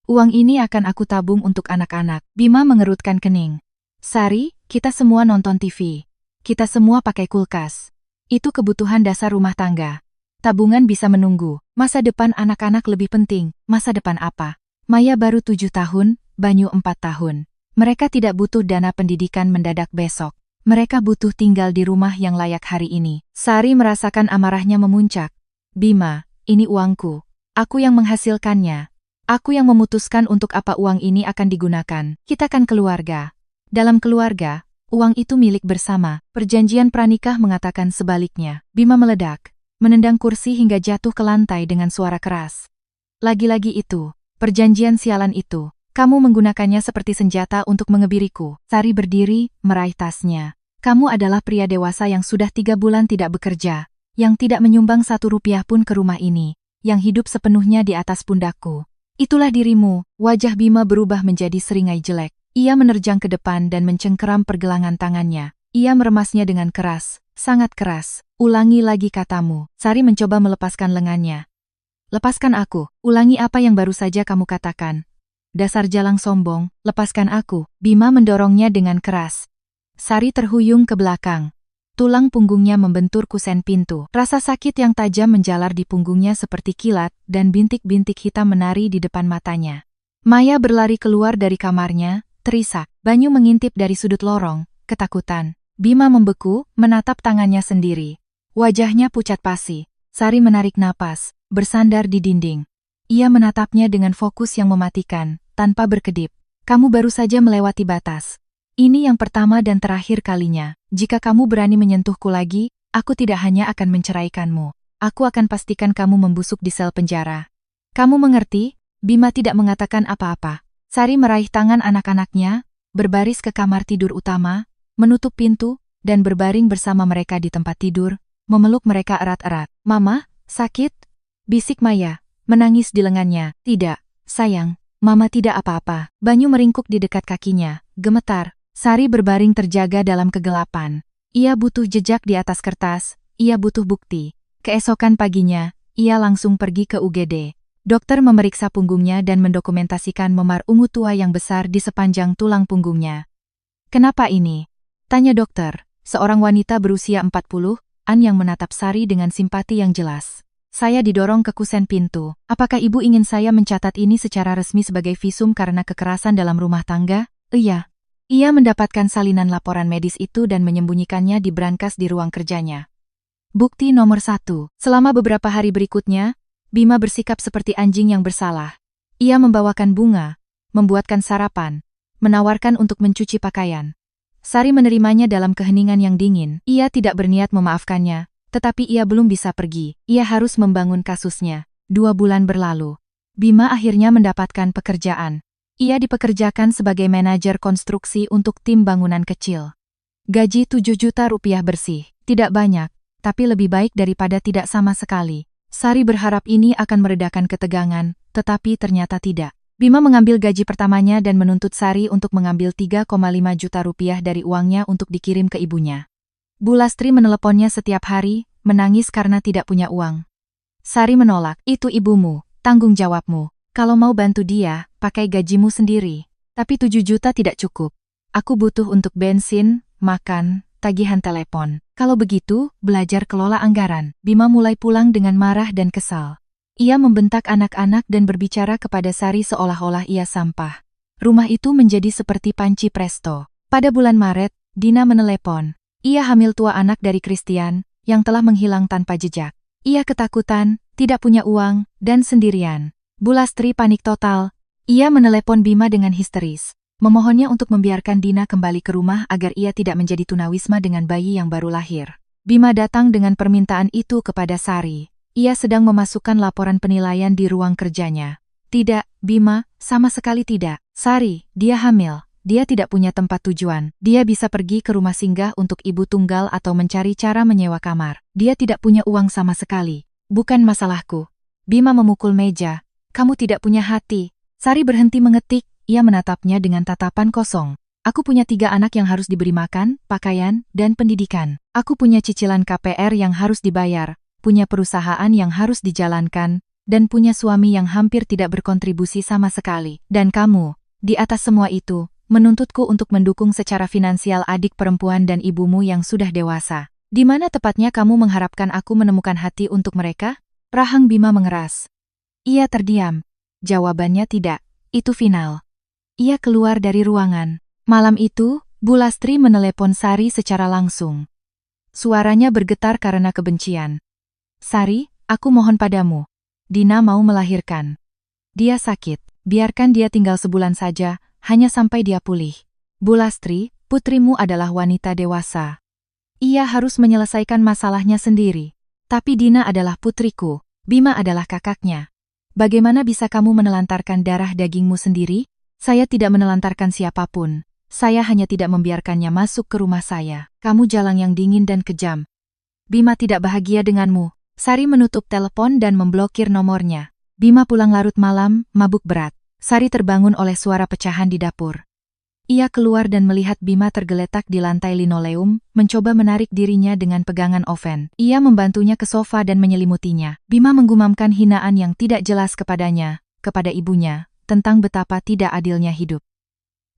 S1: "Uang ini akan aku tabung untuk anak-anak." Bima mengerutkan kening. "Sari, kita semua nonton TV. Kita semua pakai kulkas. Itu kebutuhan dasar rumah tangga. Tabungan bisa menunggu. Masa depan anak-anak lebih penting." "Masa depan apa?" "Maya baru 7 tahun, Banyu 4 tahun. Mereka tidak butuh dana pendidikan mendadak besok. Mereka butuh tinggal di rumah yang layak hari ini." Sari merasakan amarahnya memuncak. "Bima, ini uangku. Aku yang menghasilkannya. Aku yang memutuskan untuk apa uang ini akan digunakan. Kita kan keluarga. Dalam keluarga, uang itu milik bersama." Perjanjian pranikah mengatakan sebaliknya. Bima meledak, menendang kursi hingga jatuh ke lantai dengan suara keras. "Lagi-lagi itu, perjanjian sialan itu. Kamu menggunakannya seperti senjata untuk mengebiriku." Sari berdiri, meraih tasnya. "Kamu adalah pria dewasa yang sudah 3 bulan tidak bekerja, yang tidak menyumbang Rp1 pun ke rumah ini, yang hidup sepenuhnya di atas pundakku. Itulah dirimu." Wajah Bima berubah menjadi seringai jelek. Ia menerjang ke depan dan mencengkeram pergelangan tangannya. Ia meremasnya dengan keras, sangat keras. "Ulangi lagi katamu." Sari mencoba melepaskan lengannya. "Lepaskan aku. Ulangi apa yang baru saja kamu katakan. Dasar jalang sombong, lepaskan aku." Bima mendorongnya dengan keras. Sari terhuyung ke belakang. Tulang punggungnya membentur kusen pintu. Rasa sakit yang tajam menjalar di punggungnya seperti kilat, dan bintik-bintik hitam menari di depan matanya. Maya berlari keluar dari kamarnya, terisak. Banyu mengintip dari sudut lorong, ketakutan. Bima membeku, menatap tangannya sendiri. Wajahnya pucat pasi. Sari menarik napas, bersandar di dinding. Ia menatapnya dengan fokus yang mematikan, tanpa berkedip. Kamu baru saja melewati batas. Ini yang pertama dan terakhir kalinya. Jika kamu berani menyentuhku lagi, aku tidak hanya akan menceraikanmu. Aku akan pastikan kamu membusuk di sel penjara. Kamu mengerti? Bima tidak mengatakan apa-apa. Sari meraih tangan anak-anaknya, berbaris ke kamar tidur utama, menutup pintu, dan berbaring bersama mereka di tempat tidur, memeluk mereka erat-erat. Mama, sakit? Bisik Maya, menangis di lengannya. Tidak, sayang, Mama tidak apa-apa. Banyu meringkuk di dekat kakinya, gemetar. Sari berbaring terjaga dalam kegelapan. Ia butuh jejak di atas kertas, ia butuh bukti. Keesokan paginya, ia langsung pergi ke UGD. Dokter memeriksa punggungnya dan mendokumentasikan memar ungu tua yang besar di sepanjang tulang punggungnya. Kenapa ini? Tanya dokter, seorang wanita berusia 40-an yang menatap Sari dengan simpati yang jelas. Saya didorong ke kusen pintu. Apakah ibu ingin saya mencatat ini secara resmi sebagai visum karena kekerasan dalam rumah tangga? Iya. Ia mendapatkan salinan laporan medis itu dan menyembunyikannya di brankas di ruang kerjanya. Bukti nomor 1. Selama beberapa hari berikutnya, Bima bersikap seperti anjing yang bersalah. Ia membawakan bunga, membuatkan sarapan, menawarkan untuk mencuci pakaian. Sari menerimanya dalam keheningan yang dingin. Ia tidak berniat memaafkannya, tetapi ia belum bisa pergi. Ia harus membangun kasusnya. 2 bulan berlalu. Bima akhirnya mendapatkan pekerjaan. Ia dipekerjakan sebagai manajer konstruksi untuk tim bangunan kecil. Gaji 7 juta rupiah bersih. Tidak banyak, tapi lebih baik daripada tidak sama sekali. Sari berharap ini akan meredakan ketegangan, tetapi ternyata tidak. Bima mengambil gaji pertamanya dan menuntut Sari untuk mengambil 3,5 juta rupiah dari uangnya untuk dikirim ke ibunya. Bu Lastri meneleponnya setiap hari, menangis karena tidak punya uang. Sari menolak, itu ibumu, tanggung jawabmu. Kalau mau bantu dia, pakai gajimu sendiri. Tapi 7 juta tidak cukup. Aku butuh untuk bensin, makan, tagihan telepon. Kalau begitu, belajar kelola anggaran. Bima mulai pulang dengan marah dan kesal. Ia membentak anak-anak dan berbicara kepada Sari seolah-olah ia sampah. Rumah itu menjadi seperti panci presto. Pada bulan Maret, Dina menelepon. Ia hamil tua anak dari Christian, yang telah menghilang tanpa jejak. Ia ketakutan, tidak punya uang, dan sendirian. Bu Lastri panik total. Ia menelepon Bima dengan histeris. Memohonnya untuk membiarkan Dina kembali ke rumah agar ia tidak menjadi tunawisma dengan bayi yang baru lahir. Bima datang dengan permintaan itu kepada Sari. Ia sedang memasukkan laporan penilaian di ruang kerjanya. Tidak, Bima, sama sekali tidak. Sari, dia hamil. Dia tidak punya tempat tujuan. Dia bisa pergi ke rumah singgah untuk ibu tunggal atau mencari cara menyewa kamar. Dia tidak punya uang sama sekali. Bukan masalahku. Bima memukul meja. Kamu tidak punya hati. Sari berhenti mengetik. Ia menatapnya dengan tatapan kosong. Aku punya 3 anak yang harus diberi makan, pakaian, dan pendidikan. Aku punya cicilan KPR yang harus dibayar, punya perusahaan yang harus dijalankan, dan punya suami yang hampir tidak berkontribusi sama sekali. Dan kamu, di atas semua itu, menuntutku untuk mendukung secara finansial adik perempuan dan ibumu yang sudah dewasa. Di mana tepatnya kamu mengharapkan aku menemukan hati untuk mereka? Rahang Bima mengeras. Ia terdiam. Jawabannya tidak. Itu final. Ia keluar dari ruangan. Malam itu, Bu Lastri menelepon Sari secara langsung. Suaranya bergetar karena kebencian. Sari, aku mohon padamu. Dina mau melahirkan. Dia sakit. Biarkan dia tinggal sebulan saja, hanya sampai dia pulih. Bu Lastri, putrimu adalah wanita dewasa. Ia harus menyelesaikan masalahnya sendiri. Tapi Dina adalah putriku. Bima adalah kakaknya. Bagaimana bisa kamu menelantarkan darah dagingmu sendiri? Saya tidak menelantarkan siapapun. Saya hanya tidak membiarkannya masuk ke rumah saya. Kamu jalang yang dingin dan kejam. Bima tidak bahagia denganmu. Sari menutup telepon dan memblokir nomornya. Bima pulang larut malam, mabuk berat. Sari terbangun oleh suara pecahan di dapur. Ia keluar dan melihat Bima tergeletak di lantai linoleum, mencoba menarik dirinya dengan pegangan oven. Ia membantunya ke sofa dan menyelimutinya. Bima menggumamkan hinaan yang tidak jelas kepadanya, kepada ibunya, tentang betapa tidak adilnya hidup.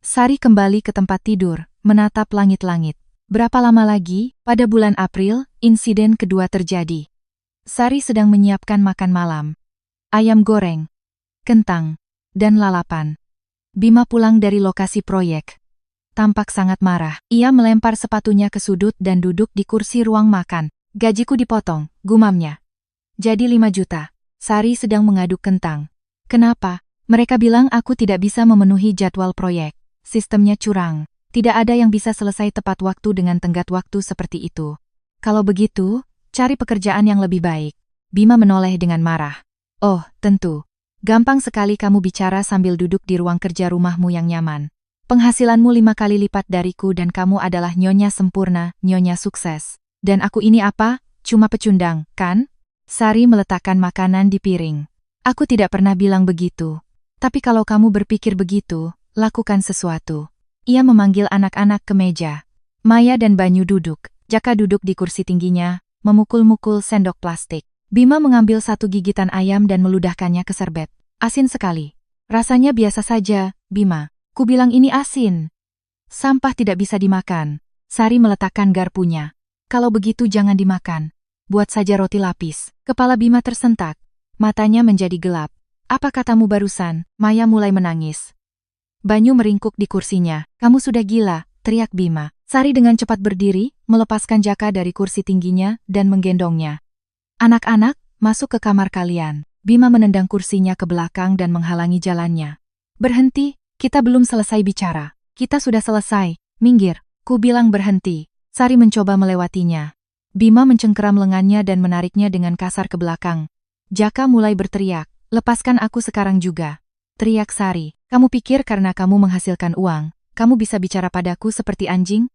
S1: Sari kembali ke tempat tidur, menatap langit-langit. Berapa lama lagi, pada bulan April, insiden kedua terjadi. Sari sedang menyiapkan makan malam. Ayam goreng, kentang, dan lalapan. Bima pulang dari lokasi proyek. Tampak sangat marah. Ia melempar sepatunya ke sudut dan duduk di kursi ruang makan. Gajiku dipotong, gumamnya. Jadi 5 juta. Sari sedang mengaduk kentang. Kenapa? Mereka bilang aku tidak bisa memenuhi jadwal proyek. Sistemnya curang. Tidak ada yang bisa selesai tepat waktu dengan tenggat waktu seperti itu. Kalau begitu, cari pekerjaan yang lebih baik. Bima menoleh dengan marah. Oh, tentu. Gampang sekali kamu bicara sambil duduk di ruang kerja rumahmu yang nyaman. Penghasilanmu 5 kali lipat dariku dan kamu adalah nyonya sempurna, nyonya sukses. Dan aku ini apa? Cuma pecundang, kan? Sari meletakkan makanan di piring. Aku tidak pernah bilang begitu. Tapi kalau kamu berpikir begitu, lakukan sesuatu. Ia memanggil anak-anak ke meja. Maya dan Banyu duduk. Jaka duduk di kursi tingginya, memukul-mukul sendok plastik. Bima mengambil satu gigitan ayam dan meludahkannya ke serbet. Asin sekali. Rasanya biasa saja, Bima. Ku bilang ini asin. Sampah tidak bisa dimakan. Sari meletakkan garpunya. Kalau begitu jangan dimakan. Buat saja roti lapis. Kepala Bima tersentak. Matanya menjadi gelap. Apa katamu barusan? Maya mulai menangis. Banyu meringkuk di kursinya. Kamu sudah gila, teriak Bima. Sari dengan cepat berdiri, melepaskan Jaka dari kursi tingginya dan menggendongnya. Anak-anak, masuk ke kamar kalian. Bima menendang kursinya ke belakang dan menghalangi jalannya. Berhenti. Kita belum selesai bicara. Kita sudah selesai. Minggir. Ku bilang berhenti. Sari mencoba melewatinya. Bima mencengkeram lengannya dan menariknya dengan kasar ke belakang. Jaka mulai berteriak. Lepaskan aku sekarang juga. Teriak Sari. Kamu pikir karena kamu menghasilkan uang, kamu bisa bicara padaku seperti anjing?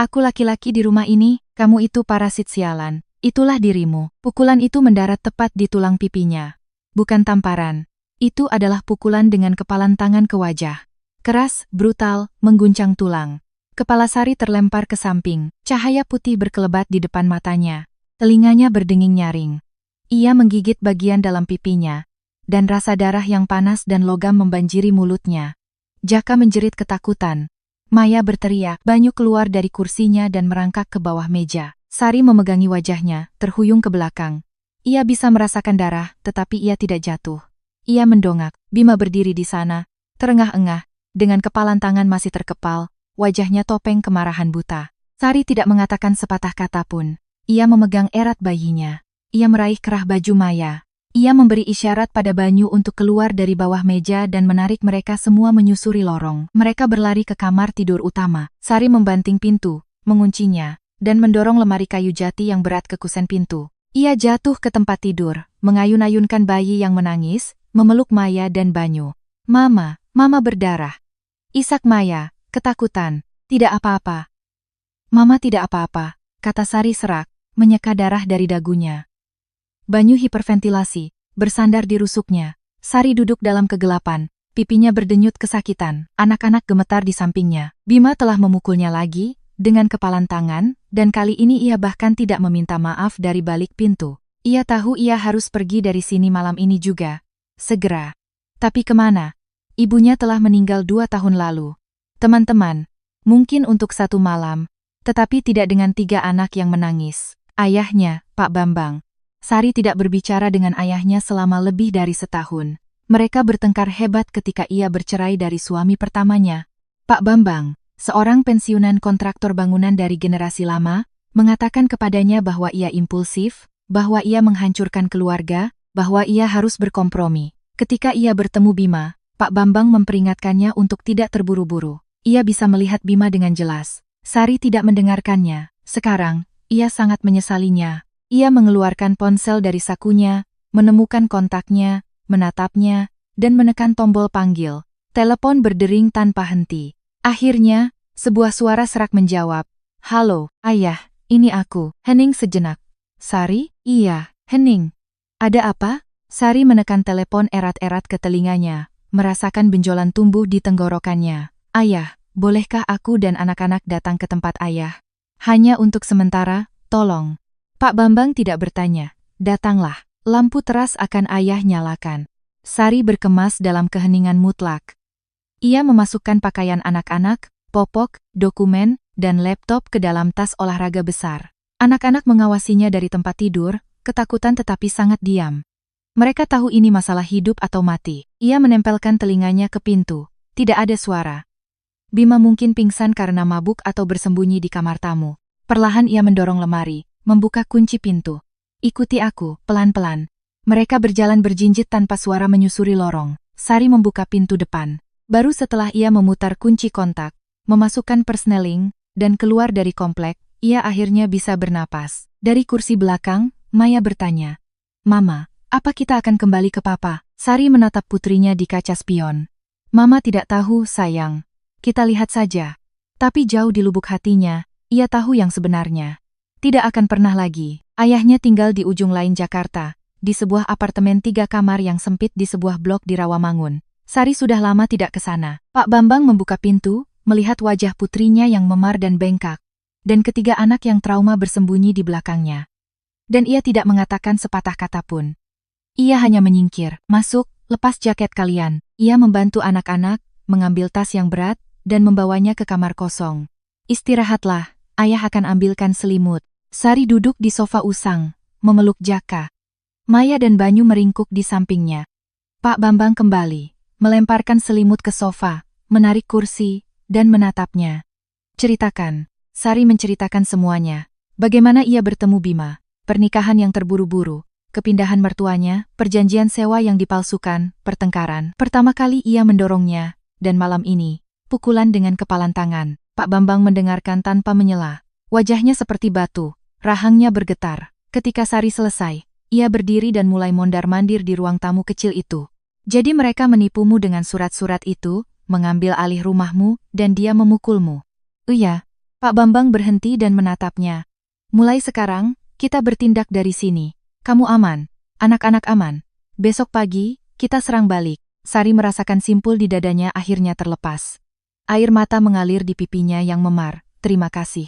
S1: Aku laki-laki di rumah ini, kamu itu parasit sialan. Itulah dirimu. Pukulan itu mendarat tepat di tulang pipinya. Bukan tamparan. Itu adalah pukulan dengan kepalan tangan ke wajah. Keras, brutal, mengguncang tulang. Kepala Sari terlempar ke samping. Cahaya putih berkelebat di depan matanya. Telinganya berdenging nyaring. Ia menggigit bagian dalam pipinya. Dan rasa darah yang panas dan logam membanjiri mulutnya. Jaka menjerit ketakutan. Maya berteriak. Banyu keluar dari kursinya dan merangkak ke bawah meja. Sari memegangi wajahnya, terhuyung ke belakang. Ia bisa merasakan darah, tetapi ia tidak jatuh. Ia mendongak. Bima berdiri di sana, terengah-engah, dengan kepalan tangan masih terkepal, wajahnya topeng kemarahan buta. Sari tidak mengatakan sepatah kata pun. Ia memegang erat bayinya. Ia meraih kerah baju Maya. Ia memberi isyarat pada Banyu untuk keluar dari bawah meja dan menarik mereka semua menyusuri lorong. Mereka berlari ke kamar tidur utama. Sari membanting pintu, menguncinya, dan mendorong lemari kayu jati yang berat ke kusen pintu. Ia jatuh ke tempat tidur, mengayun-ayunkan bayi yang menangis, memeluk Maya dan Banyu. Mama berdarah. Isak Maya, ketakutan. Tidak apa-apa. Mama tidak apa-apa, kata Sari serak, menyeka darah dari dagunya. Banyu hiperventilasi, bersandar di rusuknya. Sari duduk dalam kegelapan, pipinya berdenyut kesakitan. Anak-anak gemetar di sampingnya. Bima telah memukulnya lagi, dengan kepalan tangan, dan kali ini ia bahkan tidak meminta maaf dari balik pintu. Ia tahu ia harus pergi dari sini malam ini juga. Segera. Tapi kemana? Ibunya telah meninggal 2 tahun lalu. Teman-teman, mungkin untuk 1 malam, tetapi tidak dengan 3 anak yang menangis. Ayahnya, Pak Bambang. Sari tidak berbicara dengan ayahnya selama lebih dari setahun. Mereka bertengkar hebat ketika ia bercerai dari suami pertamanya. Pak Bambang, seorang pensiunan kontraktor bangunan dari generasi lama, mengatakan kepadanya bahwa ia impulsif, bahwa ia menghancurkan keluarga, bahwa ia harus berkompromi. Ketika ia bertemu Bima, Pak Bambang memperingatkannya untuk tidak terburu-buru. Ia bisa melihat Bima dengan jelas. Sari tidak mendengarkannya. Sekarang, ia sangat menyesalinya. Ia mengeluarkan ponsel dari sakunya, menemukan kontaknya, menatapnya, dan menekan tombol panggil. Telepon berdering tanpa henti. Akhirnya, sebuah suara serak menjawab. Halo, ayah, ini aku. Hening sejenak. Sari? Iya, Hening. Ada apa? Sari menekan telepon erat-erat ke telinganya, merasakan benjolan tumbuh di tenggorokannya. Ayah, bolehkah aku dan anak-anak datang ke tempat ayah? Hanya untuk sementara, tolong. Pak Bambang tidak bertanya. Datanglah. Lampu teras akan ayah nyalakan. Sari berkemas dalam keheningan mutlak. Ia memasukkan pakaian anak-anak, popok, dokumen, dan laptop ke dalam tas olahraga besar. Anak-anak mengawasinya dari tempat tidur, ketakutan tetapi sangat diam. Mereka tahu ini masalah hidup atau mati. Ia menempelkan telinganya ke pintu. Tidak ada suara. Bima mungkin pingsan karena mabuk atau bersembunyi di kamar tamu. Perlahan ia mendorong lemari, membuka kunci pintu. Ikuti aku, pelan-pelan. Mereka berjalan berjinjit tanpa suara menyusuri lorong. Sari membuka pintu depan. Baru setelah ia memutar kunci kontak, memasukkan persneling, dan keluar dari komplek, ia akhirnya bisa bernapas. Dari kursi belakang, Maya bertanya, "Mama, apa kita akan kembali ke Papa?" Sari menatap putrinya di kaca spion. "Mama tidak tahu, sayang. Kita lihat saja." Tapi jauh di lubuk hatinya, ia tahu yang sebenarnya. Tidak akan pernah lagi. Ayahnya tinggal di ujung lain Jakarta, di sebuah apartemen 3 kamar yang sempit di sebuah blok di Rawamangun. Sari sudah lama tidak ke sana. Pak Bambang membuka pintu, melihat wajah putrinya yang memar dan bengkak, dan ketiga anak yang trauma bersembunyi di belakangnya. Dan ia tidak mengatakan sepatah kata pun. Ia hanya menyingkir. "Masuk, lepas jaket kalian." Ia membantu anak-anak, mengambil tas yang berat, dan membawanya ke kamar kosong. "Istirahatlah, ayah akan ambilkan selimut." Sari duduk di sofa usang, memeluk Jaka. Maya dan Banyu meringkuk di sampingnya. Pak Bambang kembali, melemparkan selimut ke sofa, menarik kursi, dan menatapnya. "Ceritakan." Sari menceritakan semuanya. Bagaimana ia bertemu Bima, pernikahan yang terburu-buru, kepindahan mertuanya, perjanjian sewa yang dipalsukan, pertengkaran. Pertama kali ia mendorongnya, dan malam ini, pukulan dengan kepalan tangan. Pak Bambang mendengarkan tanpa menyela. Wajahnya seperti batu, rahangnya bergetar. Ketika Sari selesai, ia berdiri dan mulai mondar-mandir di ruang tamu kecil itu. "Jadi mereka menipumu dengan surat-surat itu, mengambil alih rumahmu, dan dia memukulmu?" "Iya." Pak Bambang berhenti dan menatapnya. "Mulai sekarang, kita bertindak dari sini. Kamu aman, anak-anak aman. Besok pagi, kita serang balik." Sari merasakan simpul di dadanya akhirnya terlepas. Air mata mengalir di pipinya yang memar. "Terima kasih,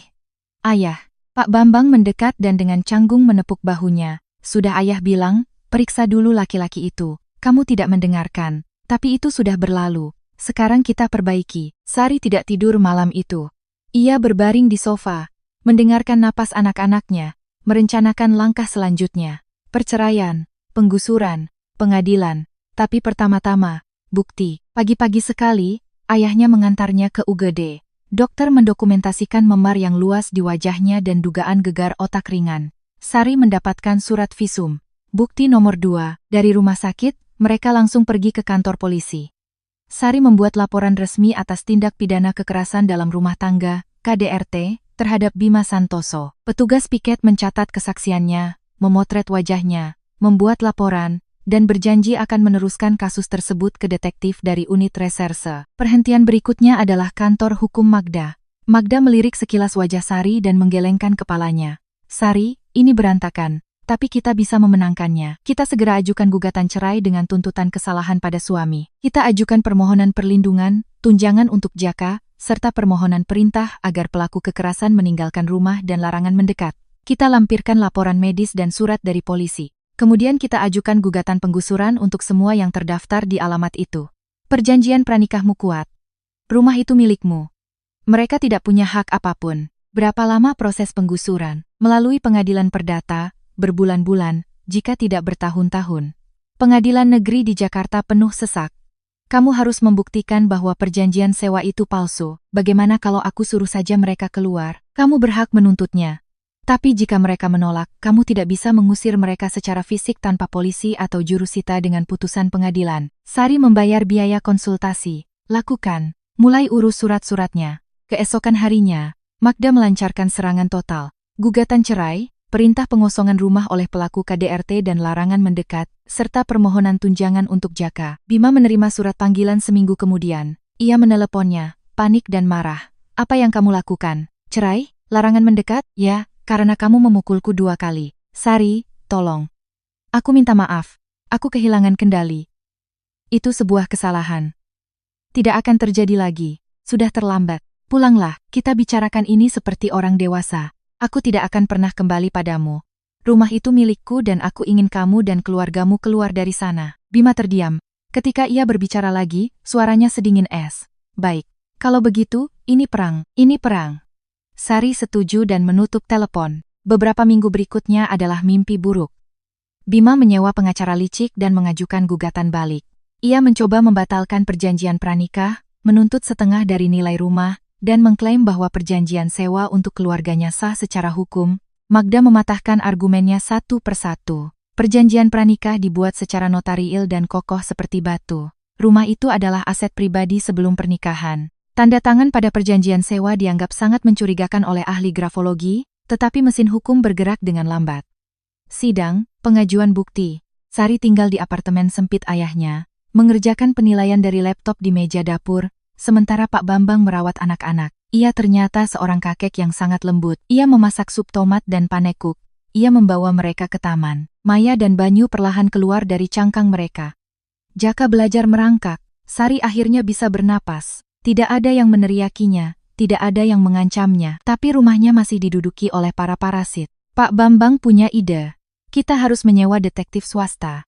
S1: Ayah." Pak Bambang mendekat dan dengan canggung menepuk bahunya. "Sudah ayah bilang, periksa dulu laki-laki itu. Kamu tidak mendengarkan, tapi itu sudah berlalu. Sekarang kita perbaiki." Sari tidak tidur malam itu. Ia berbaring di sofa, mendengarkan napas anak-anaknya, merencanakan langkah selanjutnya. Perceraian, penggusuran, pengadilan, tapi pertama-tama, bukti. Pagi-pagi sekali, ayahnya mengantarnya ke UGD. Dokter mendokumentasikan memar yang luas di wajahnya dan dugaan gegar otak ringan. Sari mendapatkan surat visum. Bukti nomor 2, dari rumah sakit, mereka langsung pergi ke kantor polisi. Sari membuat laporan resmi atas tindak pidana kekerasan dalam rumah tangga, KDRT, terhadap Bima Santoso. Petugas piket mencatat kesaksiannya, memotret wajahnya, membuat laporan, dan berjanji akan meneruskan kasus tersebut ke detektif dari unit reserse. Perhentian berikutnya adalah kantor hukum Magda. Magda melirik sekilas wajah Sari dan menggelengkan kepalanya. "Sari, ini berantakan. Tapi kita bisa memenangkannya. Kita segera ajukan gugatan cerai dengan tuntutan kesalahan pada suami. Kita ajukan permohonan perlindungan, tunjangan untuk Jaka, serta permohonan perintah agar pelaku kekerasan meninggalkan rumah dan larangan mendekat. Kita lampirkan laporan medis dan surat dari polisi. Kemudian kita ajukan gugatan penggusuran untuk semua yang terdaftar di alamat itu. Perjanjian pranikahmu kuat. Rumah itu milikmu. Mereka tidak punya hak apapun." Berapa lama proses penggusuran? Melalui pengadilan perdata, berbulan-bulan, jika tidak bertahun-tahun. Pengadilan negeri di Jakarta penuh sesak. "Kamu harus membuktikan bahwa perjanjian sewa itu palsu. Bagaimana kalau aku suruh saja mereka keluar? Kamu berhak menuntutnya. Tapi jika mereka menolak, kamu tidak bisa mengusir mereka secara fisik tanpa polisi atau jurusita dengan putusan pengadilan." Sari membayar biaya konsultasi. "Lakukan. Mulai urus surat-suratnya." Keesokan harinya, Magda melancarkan serangan total. Gugatan cerai, perintah pengosongan rumah oleh pelaku KDRT dan larangan mendekat, serta permohonan tunjangan untuk Jaka. Bima menerima surat panggilan seminggu kemudian. Ia meneleponnya, panik dan marah. "Apa yang kamu lakukan? Cerai? Larangan mendekat?" "Ya, karena kamu memukulku 2 kali. Sari, tolong. Aku minta maaf. Aku kehilangan kendali. Itu sebuah kesalahan. Tidak akan terjadi lagi. Sudah terlambat. Pulanglah, kita bicarakan ini seperti orang dewasa. Aku tidak akan pernah kembali padamu. Rumah itu milikku dan aku ingin kamu dan keluargamu keluar dari sana." Bima terdiam. Ketika ia berbicara lagi, suaranya sedingin es. "Baik. Kalau begitu, ini perang. Ini perang." Sari setuju dan menutup telepon. Beberapa minggu berikutnya adalah mimpi buruk. Bima menyewa pengacara licik dan mengajukan gugatan balik. Ia mencoba membatalkan perjanjian pranikah, menuntut setengah dari nilai rumah, dan mengklaim bahwa perjanjian sewa untuk keluarganya sah secara hukum. Magda mematahkan argumennya satu persatu. Perjanjian pranikah dibuat secara notariil dan kokoh seperti batu. Rumah itu adalah aset pribadi sebelum pernikahan. Tanda tangan pada perjanjian sewa dianggap sangat mencurigakan oleh ahli grafologi, tetapi mesin hukum bergerak dengan lambat. Sidang, pengajuan bukti. Sari tinggal di apartemen sempit ayahnya, mengerjakan penilaian dari laptop di meja dapur, sementara Pak Bambang merawat anak-anak. Ia ternyata seorang kakek yang sangat lembut. Ia memasak sup tomat dan panekuk. Ia membawa mereka ke taman. Maya dan Banyu perlahan keluar dari cangkang mereka. Jaka belajar merangkak. Sari akhirnya bisa bernapas. Tidak ada yang meneriakinya, tidak ada yang mengancamnya, tapi rumahnya masih diduduki oleh para parasit. Pak Bambang punya ide. Kita harus menyewa detektif swasta.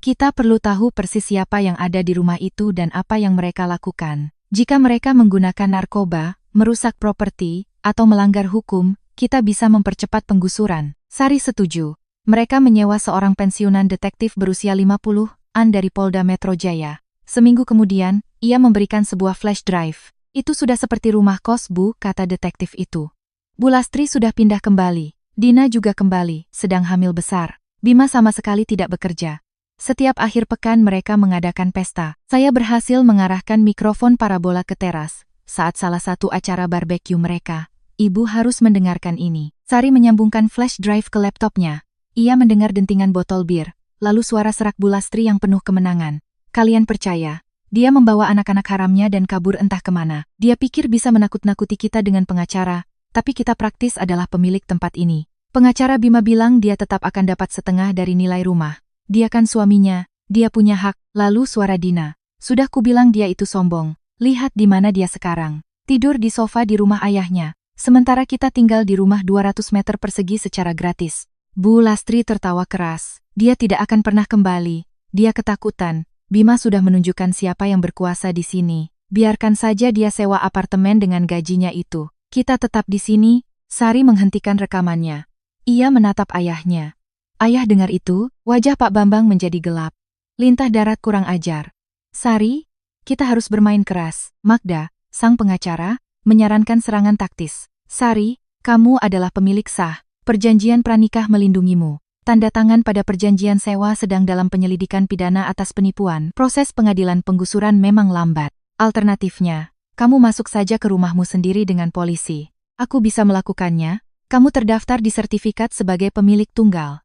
S1: Kita perlu tahu persis siapa yang ada di rumah itu dan apa yang mereka lakukan. Jika mereka menggunakan narkoba, merusak properti, atau melanggar hukum, kita bisa mempercepat penggusuran. Sari setuju. Mereka menyewa seorang pensiunan detektif berusia 50-an dari Polda Metro Jaya. Seminggu kemudian, ia memberikan sebuah flash drive. Itu sudah seperti rumah kos, Bu, kata detektif itu. Bu Lastri sudah pindah kembali. Dina juga kembali, sedang hamil besar. Bima sama sekali tidak bekerja. Setiap akhir pekan mereka mengadakan pesta. Saya berhasil mengarahkan mikrofon parabola ke teras. Saat salah satu acara barbeque mereka, Ibu harus mendengarkan ini. Sari menyambungkan flash drive ke laptopnya. Ia mendengar dentingan botol bir, lalu suara serak Bu Lastri yang penuh kemenangan. Kalian percaya? Dia membawa anak-anak haramnya dan kabur entah kemana. Dia pikir bisa menakut-nakuti kita dengan pengacara, tapi kita praktis adalah pemilik tempat ini. Pengacara Bima bilang dia tetap akan dapat setengah dari nilai rumah. Dia kan suaminya, dia punya hak. Lalu suara Dina. Sudah kubilang dia itu sombong. Lihat di mana dia sekarang. Tidur di sofa di rumah ayahnya. Sementara kita tinggal di rumah 200 meter persegi secara gratis. Bu Lastri tertawa keras. Dia tidak akan pernah kembali. Dia ketakutan. Bima sudah menunjukkan siapa yang berkuasa di sini. Biarkan saja dia sewa apartemen dengan gajinya itu. Kita tetap di sini. Sari menghentikan rekamannya. Ia menatap ayahnya. Ayah dengar itu, wajah Pak Bambang menjadi gelap. Lintah darat kurang ajar. Sari, kita harus bermain keras. Magda, sang pengacara, menyarankan serangan taktis. Sari, kamu adalah pemilik sah. Perjanjian pranikah melindungimu. Tanda tangan pada perjanjian sewa sedang dalam penyelidikan pidana atas penipuan. Proses pengadilan penggusuran memang lambat. Alternatifnya, kamu masuk saja ke rumahmu sendiri dengan polisi. Aku bisa melakukannya. Kamu terdaftar di sertifikat sebagai pemilik tunggal.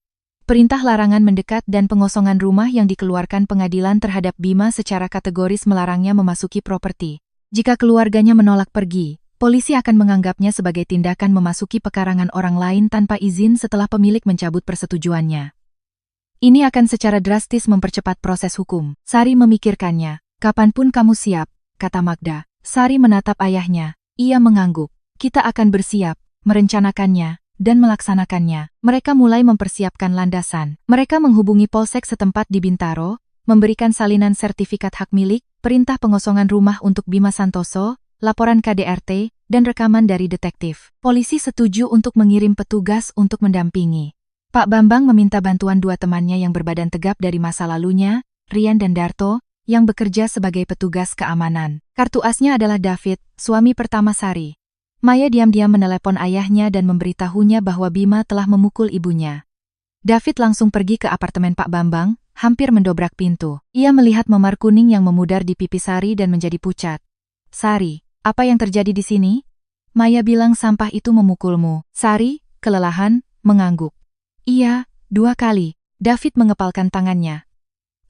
S1: Perintah larangan mendekat dan pengosongan rumah yang dikeluarkan pengadilan terhadap Bima secara kategoris melarangnya memasuki properti. Jika keluarganya menolak pergi, polisi akan menganggapnya sebagai tindakan memasuki pekarangan orang lain tanpa izin setelah pemilik mencabut persetujuannya. Ini akan secara drastis mempercepat proses hukum. Sari memikirkannya. Kapanpun kamu siap, kata Magda. Sari menatap ayahnya. Ia mengangguk. Kita akan bersiap, merencanakannya, dan melaksanakannya. Mereka mulai mempersiapkan landasan. Mereka menghubungi polsek setempat di Bintaro, memberikan salinan sertifikat hak milik, perintah pengosongan rumah untuk Bima Santoso, laporan KDRT, dan rekaman dari detektif. Polisi setuju untuk mengirim petugas untuk mendampingi. Pak Bambang meminta bantuan dua temannya yang berbadan tegap dari masa lalunya, Rian dan Darto, yang bekerja sebagai petugas keamanan. Kartu asnya adalah David, suami pertama Sari. Maya diam-diam menelepon ayahnya dan memberitahunya bahwa Bima telah memukul ibunya. David langsung pergi ke apartemen Pak Bambang, hampir mendobrak pintu. Ia melihat memar kuning yang memudar di pipi Sari dan menjadi pucat. Sari, apa yang terjadi di sini? Maya bilang sampah itu memukulmu. Sari, kelelahan, mengangguk. Iya, 2 kali. David mengepalkan tangannya.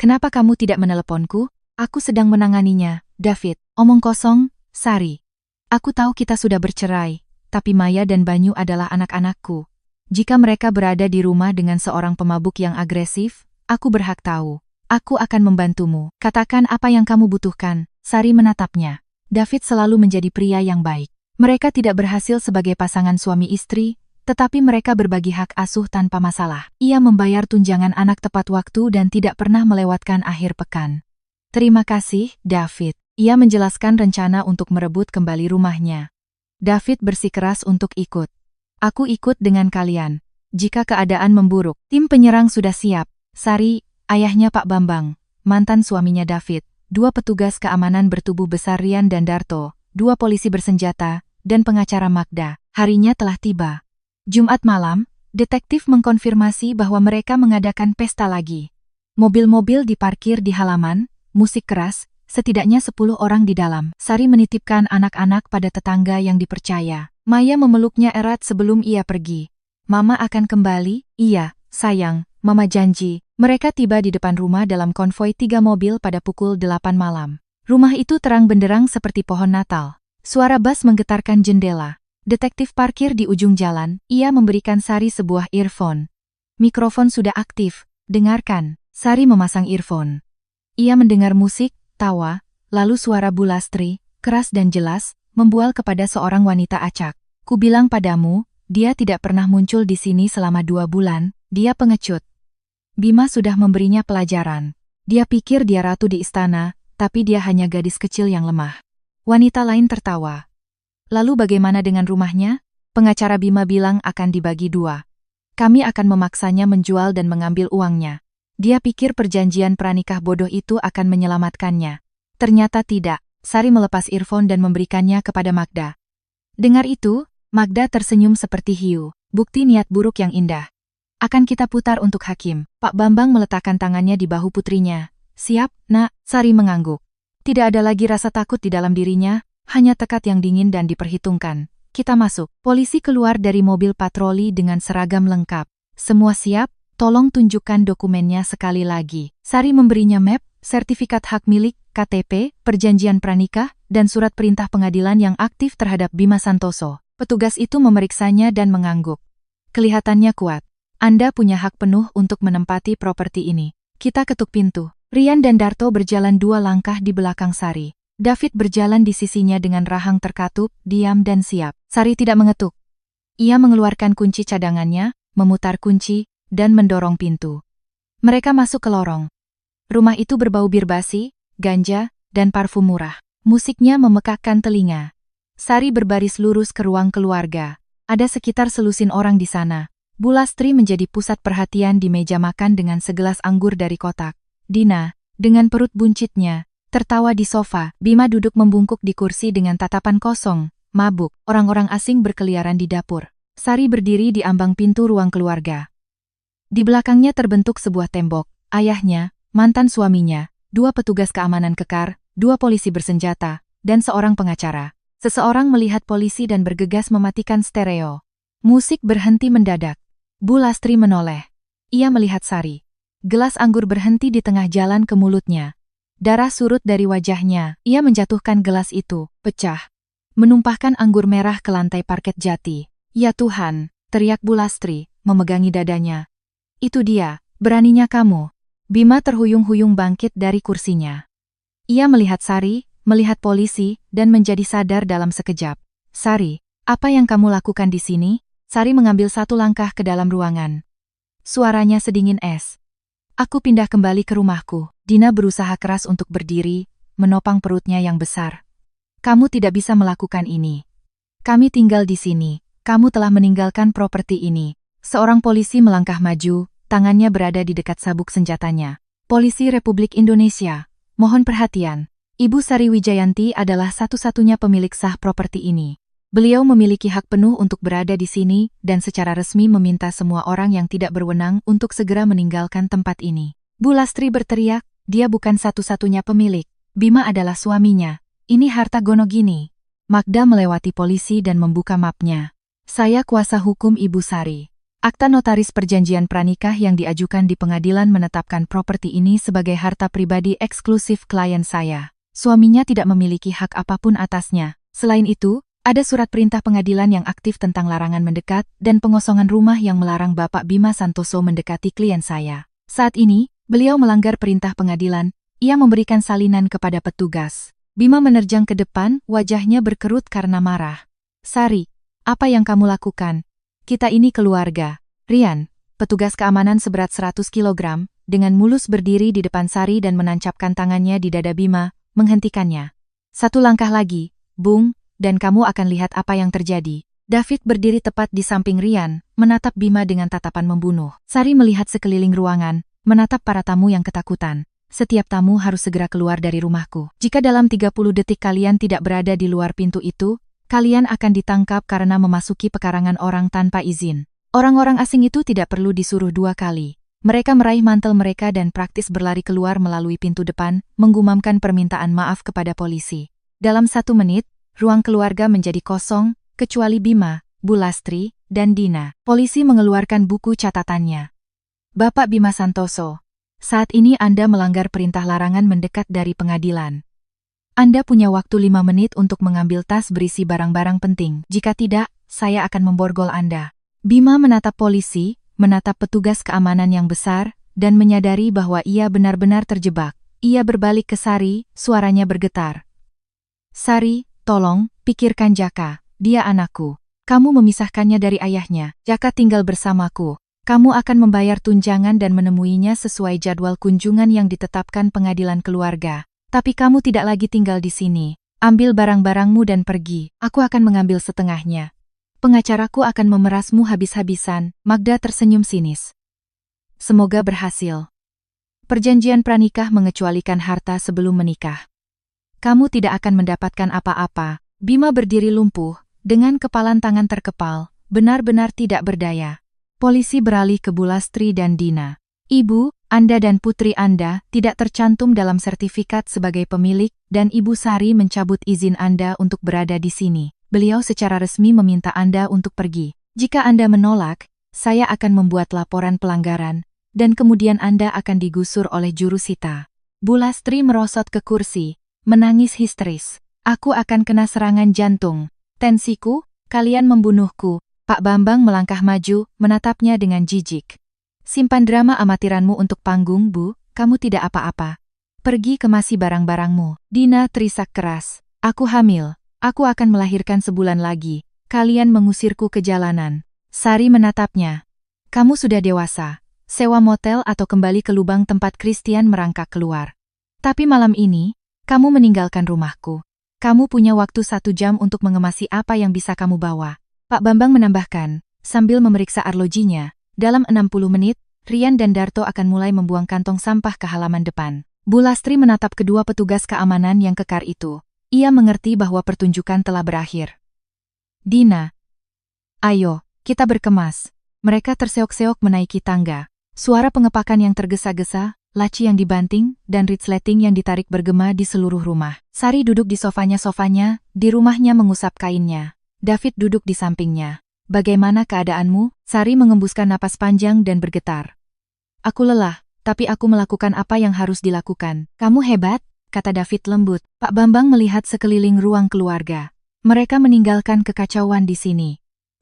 S1: Kenapa kamu tidak meneleponku? Aku sedang menanganinya, David. Omong kosong, Sari. Aku tahu kita sudah bercerai, tapi Maya dan Banyu adalah anak-anakku. Jika mereka berada di rumah dengan seorang pemabuk yang agresif, aku berhak tahu. Aku akan membantumu. Katakan apa yang kamu butuhkan. Sari menatapnya. David selalu menjadi pria yang baik. Mereka tidak berhasil sebagai pasangan suami istri, tetapi mereka berbagi hak asuh tanpa masalah. Ia membayar tunjangan anak tepat waktu dan tidak pernah melewatkan akhir pekan. Terima kasih, David. Ia menjelaskan rencana untuk merebut kembali rumahnya. David bersikeras untuk ikut. Aku ikut dengan kalian. Jika keadaan memburuk, tim penyerang sudah siap. Sari, ayahnya Pak Bambang, mantan suaminya David, 2 petugas keamanan bertubuh besar Rian dan Darto, 2 polisi bersenjata, dan pengacara Magda. Harinya telah tiba. Jumat malam, detektif mengkonfirmasi bahwa mereka mengadakan pesta lagi. Mobil-mobil diparkir di halaman, musik keras, setidaknya 10 orang di dalam. Sari menitipkan anak-anak pada tetangga yang dipercaya. Maya memeluknya erat sebelum ia pergi. Mama akan kembali? Iya, sayang, Mama janji. Mereka tiba di depan rumah dalam konvoi 3 mobil pada pukul 8 malam. Rumah itu terang benderang seperti pohon Natal. Suara bas menggetarkan jendela. Detektif parkir di ujung jalan, ia memberikan Sari sebuah earphone. Mikrofon sudah aktif, dengarkan. Sari memasang earphone. Ia mendengar musik, tawa, lalu suara Bu Lastri, keras dan jelas, membual kepada seorang wanita acak. Ku bilang padamu, dia tidak pernah muncul di sini selama 2 bulan, dia pengecut. Bima sudah memberinya pelajaran. Dia pikir dia ratu di istana, tapi dia hanya gadis kecil yang lemah. Wanita lain tertawa. Lalu bagaimana dengan rumahnya? Pengacara Bima bilang akan dibagi 2. Kami akan memaksanya menjual dan mengambil uangnya. Dia pikir perjanjian pranikah bodoh itu akan menyelamatkannya. Ternyata tidak. Sari melepas earphone dan memberikannya kepada Magda. Dengar itu, Magda tersenyum seperti hiu. Bukti niat buruk yang indah. Akan kita putar untuk hakim. Pak Bambang meletakkan tangannya di bahu putrinya. Siap, nak? Sari mengangguk. Tidak ada lagi rasa takut di dalam dirinya, hanya tekad yang dingin dan diperhitungkan. Kita masuk. Polisi keluar dari mobil patroli dengan seragam lengkap. Semua siap? Tolong tunjukkan dokumennya sekali lagi. Sari memberinya map, sertifikat hak milik, KTP, perjanjian pranikah, dan surat perintah pengadilan yang aktif terhadap Bima Santoso. Petugas itu memeriksanya dan mengangguk. Kelihatannya kuat. Anda punya hak penuh untuk menempati properti ini. Kita ketuk pintu. Rian dan Darto berjalan 2 langkah di belakang Sari. David berjalan di sisinya dengan rahang terkatup, diam dan siap. Sari tidak mengetuk. Ia mengeluarkan kunci cadangannya, memutar kunci, dan mendorong pintu. Mereka masuk ke lorong. Rumah itu berbau bir basi, ganja, dan parfum murah. Musiknya memekakkan telinga. Sari berbaris lurus ke ruang keluarga. Ada sekitar selusin orang di sana. Bu Lastri menjadi pusat perhatian di meja makan dengan segelas anggur dari kotak. Dina, dengan perut buncitnya, tertawa di sofa. Bima duduk membungkuk di kursi dengan tatapan kosong, mabuk. Orang-orang asing berkeliaran di dapur. Sari berdiri di ambang pintu ruang keluarga. Di belakangnya terbentuk sebuah tembok. Ayahnya, mantan suaminya, 2 petugas keamanan kekar, 2 polisi bersenjata, dan seorang pengacara. Seseorang melihat polisi dan bergegas mematikan stereo. Musik berhenti mendadak. Bu Lastri menoleh. Ia melihat Sari. Gelas anggur berhenti di tengah jalan ke mulutnya. Darah surut dari wajahnya. Ia menjatuhkan gelas itu, pecah. Menumpahkan anggur merah ke lantai parket jati. Ya Tuhan, teriak Bu Lastri, memegangi dadanya. Itu dia, beraninya kamu. Bima terhuyung-huyung bangkit dari kursinya. Ia melihat Sari, melihat polisi, dan menjadi sadar dalam sekejap. Sari, apa yang kamu lakukan di sini? Sari mengambil 1 langkah ke dalam ruangan. Suaranya sedingin es. Aku pindah kembali ke rumahku. Dina berusaha keras untuk berdiri, menopang perutnya yang besar. Kamu tidak bisa melakukan ini. Kami tinggal di sini. Kamu telah meninggalkan properti ini. Seorang polisi melangkah maju, tangannya berada di dekat sabuk senjatanya. Polisi Republik Indonesia, mohon perhatian. Ibu Sari Wijayanti adalah satu-satunya pemilik sah properti ini. Beliau memiliki hak penuh untuk berada di sini dan secara resmi meminta semua orang yang tidak berwenang untuk segera meninggalkan tempat ini. Bu Lastri berteriak, dia bukan satu-satunya pemilik. Bima adalah suaminya. Ini harta Gonogini. Magda melewati polisi dan membuka mapnya. Saya kuasa hukum Ibu Sari. Akta notaris perjanjian pranikah yang diajukan di pengadilan menetapkan properti ini sebagai harta pribadi eksklusif klien saya. Suaminya tidak memiliki hak apapun atasnya. Selain itu, ada surat perintah pengadilan yang aktif tentang larangan mendekat dan pengosongan rumah yang melarang Bapak Bima Santoso mendekati klien saya. Saat ini, beliau melanggar perintah pengadilan. Ia memberikan salinan kepada petugas. Bima menerjang ke depan, wajahnya berkerut karena marah. Sari, apa yang kamu lakukan? Kita ini keluarga. Rian, petugas keamanan seberat 100 kg, dengan mulus berdiri di depan Sari dan menancapkan tangannya di dada Bima, menghentikannya. 1 langkah lagi, Bung, dan kamu akan lihat apa yang terjadi. David berdiri tepat di samping Rian, menatap Bima dengan tatapan membunuh. Sari melihat sekeliling ruangan, menatap para tamu yang ketakutan. Setiap tamu harus segera keluar dari rumahku. Jika dalam 30 detik kalian tidak berada di luar pintu itu, kalian akan ditangkap karena memasuki pekarangan orang tanpa izin. Orang-orang asing itu tidak perlu disuruh 2 kali. Mereka meraih mantel mereka dan praktis berlari keluar melalui pintu depan, menggumamkan permintaan maaf kepada polisi. Dalam 1 menit, ruang keluarga menjadi kosong, kecuali Bima, Bulastri, dan Dina. Polisi mengeluarkan buku catatannya. Bapak Bima Santoso, saat ini Anda melanggar perintah larangan mendekat dari pengadilan. Anda punya waktu 5 menit untuk mengambil tas berisi barang-barang penting. Jika tidak, saya akan memborgol Anda. Bima menatap polisi, menatap petugas keamanan yang besar, dan menyadari bahwa ia benar-benar terjebak. Ia berbalik ke Sari, suaranya bergetar. Sari, tolong, pikirkan Jaka, dia anakku. Kamu memisahkannya dari ayahnya. Jaka tinggal bersamaku. Kamu akan membayar tunjangan dan menemuinya sesuai jadwal kunjungan yang ditetapkan pengadilan keluarga. Tapi kamu tidak lagi tinggal di sini. Ambil barang-barangmu dan pergi. Aku akan mengambil setengahnya. Pengacaraku akan memerasmu habis-habisan. Magda tersenyum sinis. Semoga berhasil. Perjanjian pranikah mengecualikan harta sebelum menikah. Kamu tidak akan mendapatkan apa-apa. Bima berdiri lumpuh, dengan kepalan tangan terkepal, benar-benar tidak berdaya. Polisi beralih ke Bulastri dan Dina. Ibu, Anda dan putri Anda tidak tercantum dalam sertifikat sebagai pemilik dan Ibu Sari mencabut izin Anda untuk berada di sini. Beliau secara resmi meminta Anda untuk pergi. Jika Anda menolak, saya akan membuat laporan pelanggaran dan kemudian Anda akan digusur oleh jurusita. Bulastri merosot ke kursi, menangis histeris. Aku akan kena serangan jantung. Tensiku, kalian membunuhku. Pak Bambang melangkah maju, menatapnya dengan jijik. Simpan drama amatiranmu untuk panggung, Bu, kamu tidak apa-apa. Pergi kemasi barang-barangmu. Dina terisak keras. Aku hamil. Aku akan melahirkan sebulan lagi. Kalian mengusirku ke jalanan. Sari menatapnya. Kamu sudah dewasa. Sewa motel atau kembali ke lubang tempat Christian merangkak keluar. Tapi malam ini, kamu meninggalkan rumahku. Kamu punya waktu 1 jam untuk mengemasi apa yang bisa kamu bawa. Pak Bambang menambahkan, sambil memeriksa arlojinya, dalam 60 menit, Rian dan Darto akan mulai membuang kantong sampah ke halaman depan. Bulastri menatap kedua petugas keamanan yang kekar itu. Ia mengerti bahwa pertunjukan telah berakhir. Dina. Ayo, kita berkemas. Mereka terseok-seok menaiki tangga. Suara pengepakan yang tergesa-gesa, laci yang dibanting, dan resleting yang ditarik bergema di seluruh rumah. Sari duduk di sofanya, di rumahnya mengusap kainnya. David duduk di sampingnya. Bagaimana keadaanmu? Sari mengembuskan napas panjang dan bergetar. Aku lelah, tapi aku melakukan apa yang harus dilakukan. Kamu hebat, kata David lembut. Pak Bambang melihat sekeliling ruang keluarga. Mereka meninggalkan kekacauan di sini.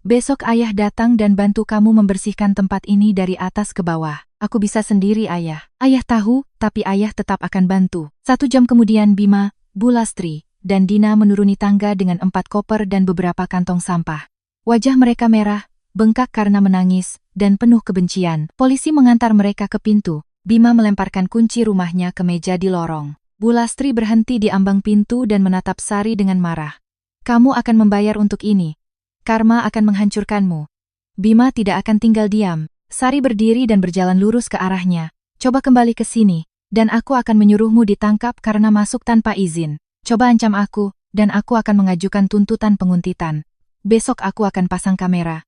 S1: Besok ayah datang dan bantu kamu membersihkan tempat ini dari atas ke bawah. Aku bisa sendiri ayah. Ayah tahu, tapi ayah tetap akan bantu. 1 jam kemudian Bima, Bulastri, dan Dina menuruni tangga dengan 4 koper dan beberapa kantong sampah. Wajah mereka merah, bengkak karena menangis, dan penuh kebencian. Polisi mengantar mereka ke pintu. Bima melemparkan kunci rumahnya ke meja di lorong. Bulastri berhenti di ambang pintu dan menatap Sari dengan marah. Kamu akan membayar untuk ini. Karma akan menghancurkanmu. Bima tidak akan tinggal diam. Sari berdiri dan berjalan lurus ke arahnya. Coba kembali ke sini, dan aku akan menyuruhmu ditangkap karena masuk tanpa izin. Coba ancam aku, dan aku akan mengajukan tuntutan penguntitan. Besok aku akan pasang kamera.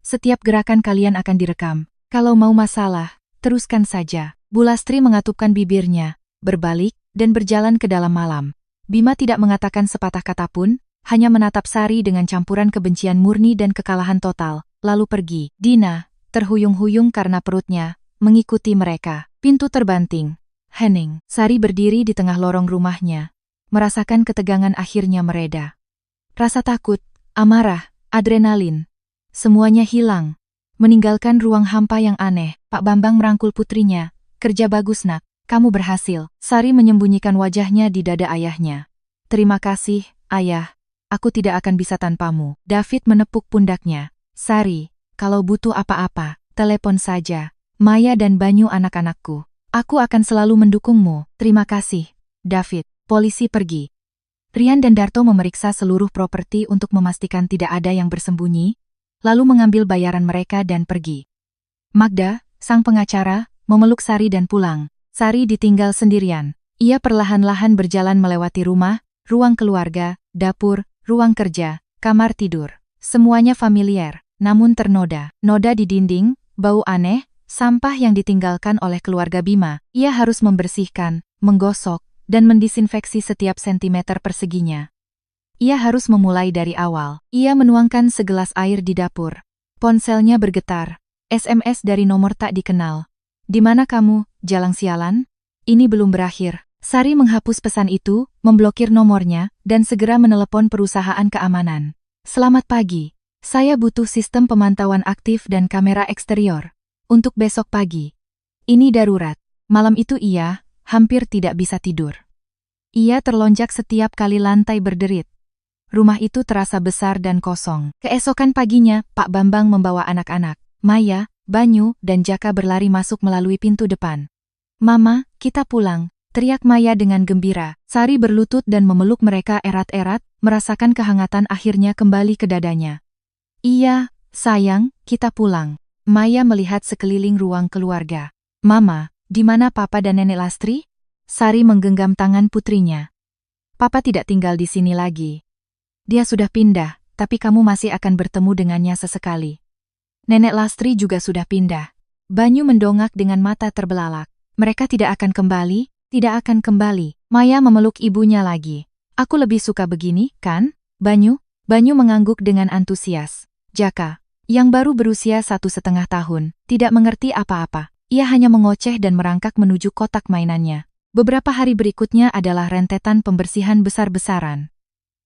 S1: Setiap gerakan kalian akan direkam. Kalau mau masalah, teruskan saja. Bulastri mengatupkan bibirnya, berbalik, dan berjalan ke dalam malam. Bima tidak mengatakan sepatah kata pun, hanya menatap Sari dengan campuran kebencian murni dan kekalahan total, lalu pergi. Dina, terhuyung-huyung karena perutnya, mengikuti mereka. Pintu terbanting. Hening. Sari berdiri di tengah lorong rumahnya. Merasakan ketegangan akhirnya mereda. Rasa takut, amarah, adrenalin. Semuanya hilang. Meninggalkan ruang hampa yang aneh, Pak Bambang merangkul putrinya. Kerja bagus nak, kamu berhasil. Sari menyembunyikan wajahnya di dada ayahnya. Terima kasih, ayah. Aku tidak akan bisa tanpamu. David menepuk pundaknya. Sari, kalau butuh apa-apa, telepon saja. Maya dan Banyu anak-anakku. Aku akan selalu mendukungmu. Terima kasih, David. Polisi pergi. Rian dan Darto memeriksa seluruh properti untuk memastikan tidak ada yang bersembunyi, lalu mengambil bayaran mereka dan pergi. Magda, sang pengacara, memeluk Sari dan pulang. Sari ditinggal sendirian. Ia perlahan-lahan berjalan melewati rumah, ruang keluarga, dapur, ruang kerja, kamar tidur. Semuanya familiar, namun ternoda. Noda di dinding, bau aneh, sampah yang ditinggalkan oleh keluarga Bima. Ia harus membersihkan, menggosok, dan mendisinfeksi setiap sentimeter perseginya. Ia harus memulai dari awal. Ia menuangkan segelas air di dapur. Ponselnya bergetar. SMS dari nomor tak dikenal. "Di mana kamu, jalang sialan? Ini belum berakhir." Sari menghapus pesan itu, memblokir nomornya, dan segera menelepon perusahaan keamanan. "Selamat pagi. Saya butuh sistem pemantauan aktif dan kamera eksterior. Untuk besok pagi. Ini darurat." Malam itu ia hampir tidak bisa tidur. Ia terlonjak setiap kali lantai berderit. Rumah itu terasa besar dan kosong. Keesokan paginya, Pak Bambang membawa anak-anak, Maya, Banyu, dan Jaka berlari masuk melalui pintu depan. "Mama, kita pulang," teriak Maya dengan gembira. Sari berlutut dan memeluk mereka erat-erat, merasakan kehangatan akhirnya kembali ke dadanya. "Iya, sayang, kita pulang." Maya melihat sekeliling ruang keluarga. "Mama, di mana Papa dan Nenek Lastri?" Sari menggenggam tangan putrinya. "Papa tidak tinggal di sini lagi. Dia sudah pindah, tapi kamu masih akan bertemu dengannya sesekali. Nenek Lastri juga sudah pindah." Banyu mendongak dengan mata terbelalak. "Mereka tidak akan kembali, tidak akan kembali." Maya memeluk ibunya lagi. "Aku lebih suka begini, kan, Banyu?" Banyu mengangguk dengan antusias. Jaka, yang baru berusia 1,5 tahun, tidak mengerti apa-apa. Ia hanya mengoceh dan merangkak menuju kotak mainannya. Beberapa hari berikutnya adalah rentetan pembersihan besar-besaran.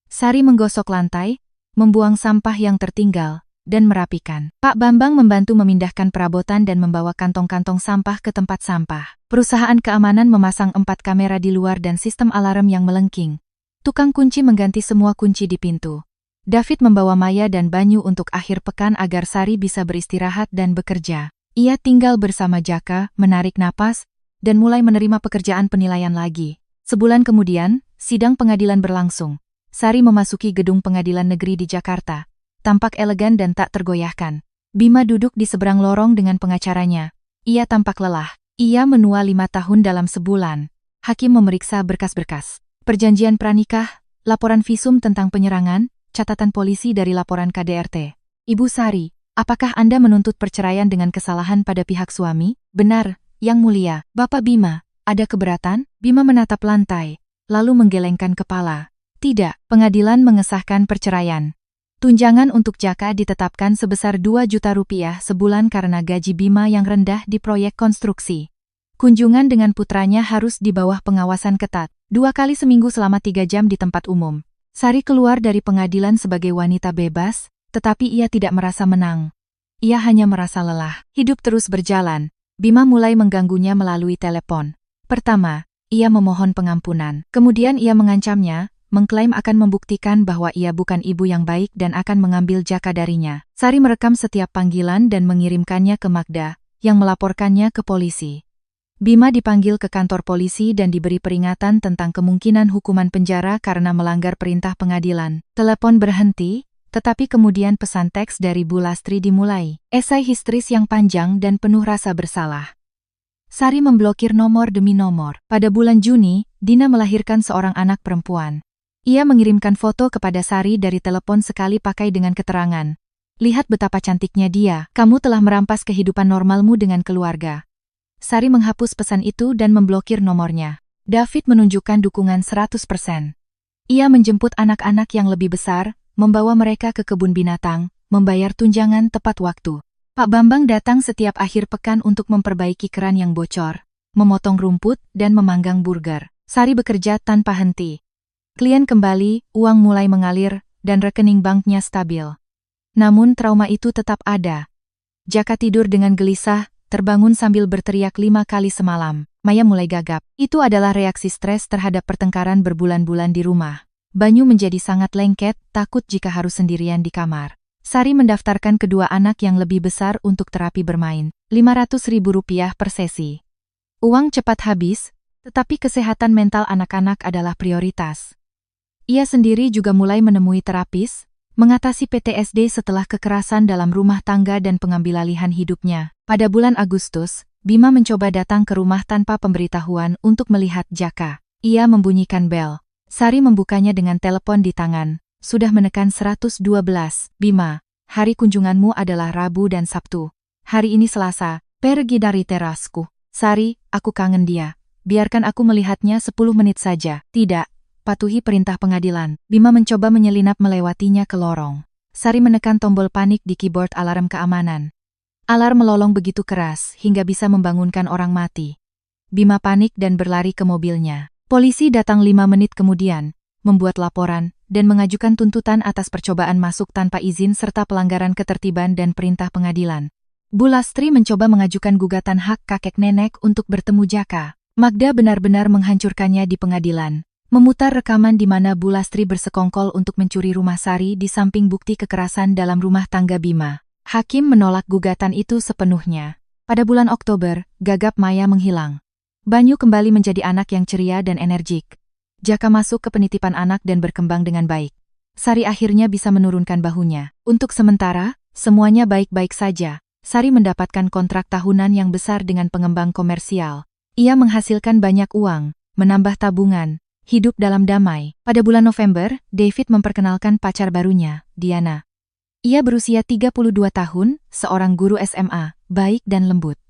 S1: Sari menggosok lantai, membuang sampah yang tertinggal, dan merapikan. Pak Bambang membantu memindahkan perabotan dan membawa kantong-kantong sampah ke tempat sampah. Perusahaan keamanan memasang 4 kamera di luar dan sistem alarm yang melengking. Tukang kunci mengganti semua kunci di pintu. David membawa Maya dan Banyu untuk akhir pekan agar Sari bisa beristirahat dan bekerja. Ia tinggal bersama Jaka, menarik napas, dan mulai menerima pekerjaan penilaian lagi. Sebulan kemudian, sidang pengadilan berlangsung. Sari memasuki gedung pengadilan negeri di Jakarta. Tampak elegan dan tak tergoyahkan. Bima duduk di seberang lorong dengan pengacaranya. Ia tampak lelah. Ia menua 5 tahun dalam sebulan. Hakim memeriksa berkas-berkas. Perjanjian pranikah, laporan visum tentang penyerangan, catatan polisi dari laporan KDRT. "Ibu Sari, apakah Anda menuntut perceraian dengan kesalahan pada pihak suami?" "Benar, Yang Mulia." "Bapak Bima, ada keberatan?" Bima menatap lantai, lalu menggelengkan kepala. "Tidak." Pengadilan mengesahkan perceraian. Tunjangan untuk Jaka ditetapkan sebesar 2 juta rupiah sebulan karena gaji Bima yang rendah di proyek konstruksi. Kunjungan dengan putranya harus di bawah pengawasan ketat, 2 kali seminggu selama 3 jam di tempat umum. Sari keluar dari pengadilan sebagai wanita bebas, tetapi ia tidak merasa menang. Ia hanya merasa lelah. Hidup terus berjalan. Bima mulai mengganggunya melalui telepon. Pertama, ia memohon pengampunan. Kemudian ia mengancamnya, mengklaim akan membuktikan bahwa ia bukan ibu yang baik dan akan mengambil Jaka darinya. Sari merekam setiap panggilan dan mengirimkannya ke Magda, yang melaporkannya ke polisi. Bima dipanggil ke kantor polisi dan diberi peringatan tentang kemungkinan hukuman penjara karena melanggar perintah pengadilan. Telepon berhenti, tetapi kemudian pesan teks dari Bu Lastri dimulai. Esai histeris yang panjang dan penuh rasa bersalah. Sari memblokir nomor demi nomor. Pada bulan Juni, Dina melahirkan seorang anak perempuan. Ia mengirimkan foto kepada Sari dari telepon sekali pakai dengan keterangan. "Lihat betapa cantiknya dia, kamu telah merampas kehidupan normalmu dengan keluarga." Sari menghapus pesan itu dan memblokir nomornya. David menunjukkan dukungan 100%. Ia menjemput anak-anak yang lebih besar, membawa mereka ke kebun binatang, membayar tunjangan tepat waktu. Pak Bambang datang setiap akhir pekan untuk memperbaiki keran yang bocor, memotong rumput, dan memanggang burger. Sari bekerja tanpa henti. Klien kembali, uang mulai mengalir, dan rekening banknya stabil. Namun trauma itu tetap ada. Jaka tidur dengan gelisah, terbangun sambil berteriak 5 kali semalam. Maya mulai gagap. Itu adalah reaksi stres terhadap pertengkaran berbulan-bulan di rumah. Banyu menjadi sangat lengket, takut jika harus sendirian di kamar. Sari mendaftarkan kedua anak yang lebih besar untuk terapi bermain. Rp500.000 per sesi. Uang cepat habis, tetapi kesehatan mental anak-anak adalah prioritas. Ia sendiri juga mulai menemui terapis, mengatasi PTSD setelah kekerasan dalam rumah tangga dan pengambilalihan hidupnya. Pada bulan Agustus, Bima mencoba datang ke rumah tanpa pemberitahuan untuk melihat Jaka. Ia membunyikan bel. Sari membukanya dengan telepon di tangan. Sudah menekan 112. Bima, hari kunjunganmu adalah Rabu dan Sabtu. Hari ini Selasa, pergi dari terasku. Sari, aku kangen dia. Biarkan aku melihatnya 10 menit saja. Tidak, patuhi perintah pengadilan. Bima mencoba menyelinap melewatinya ke lorong. Sari menekan tombol panik di keyboard alarm keamanan. Alarm melolong begitu keras hingga bisa membangunkan orang mati. Bima panik dan berlari ke mobilnya. Polisi datang 5 menit kemudian, membuat laporan, dan mengajukan tuntutan atas percobaan masuk tanpa izin serta pelanggaran ketertiban dan perintah pengadilan. Bu Lastri mencoba mengajukan gugatan hak kakek nenek untuk bertemu Jaka. Magda benar-benar menghancurkannya di pengadilan. Memutar rekaman di mana Bu Lastri bersekongkol untuk mencuri rumah Sari di samping bukti kekerasan dalam rumah tangga Bima. Hakim menolak gugatan itu sepenuhnya. Pada bulan Oktober, gagap Maya menghilang. Banyu kembali menjadi anak yang ceria dan energik. Jaka masuk ke penitipan anak dan berkembang dengan baik. Sari akhirnya bisa menurunkan bahunya. Untuk sementara, semuanya baik-baik saja. Sari mendapatkan kontrak tahunan yang besar dengan pengembang komersial. Ia menghasilkan banyak uang, menambah tabungan, hidup dalam damai. Pada bulan November, David memperkenalkan pacar barunya, Diana. Ia berusia 32 tahun, seorang guru SMA, baik dan lembut.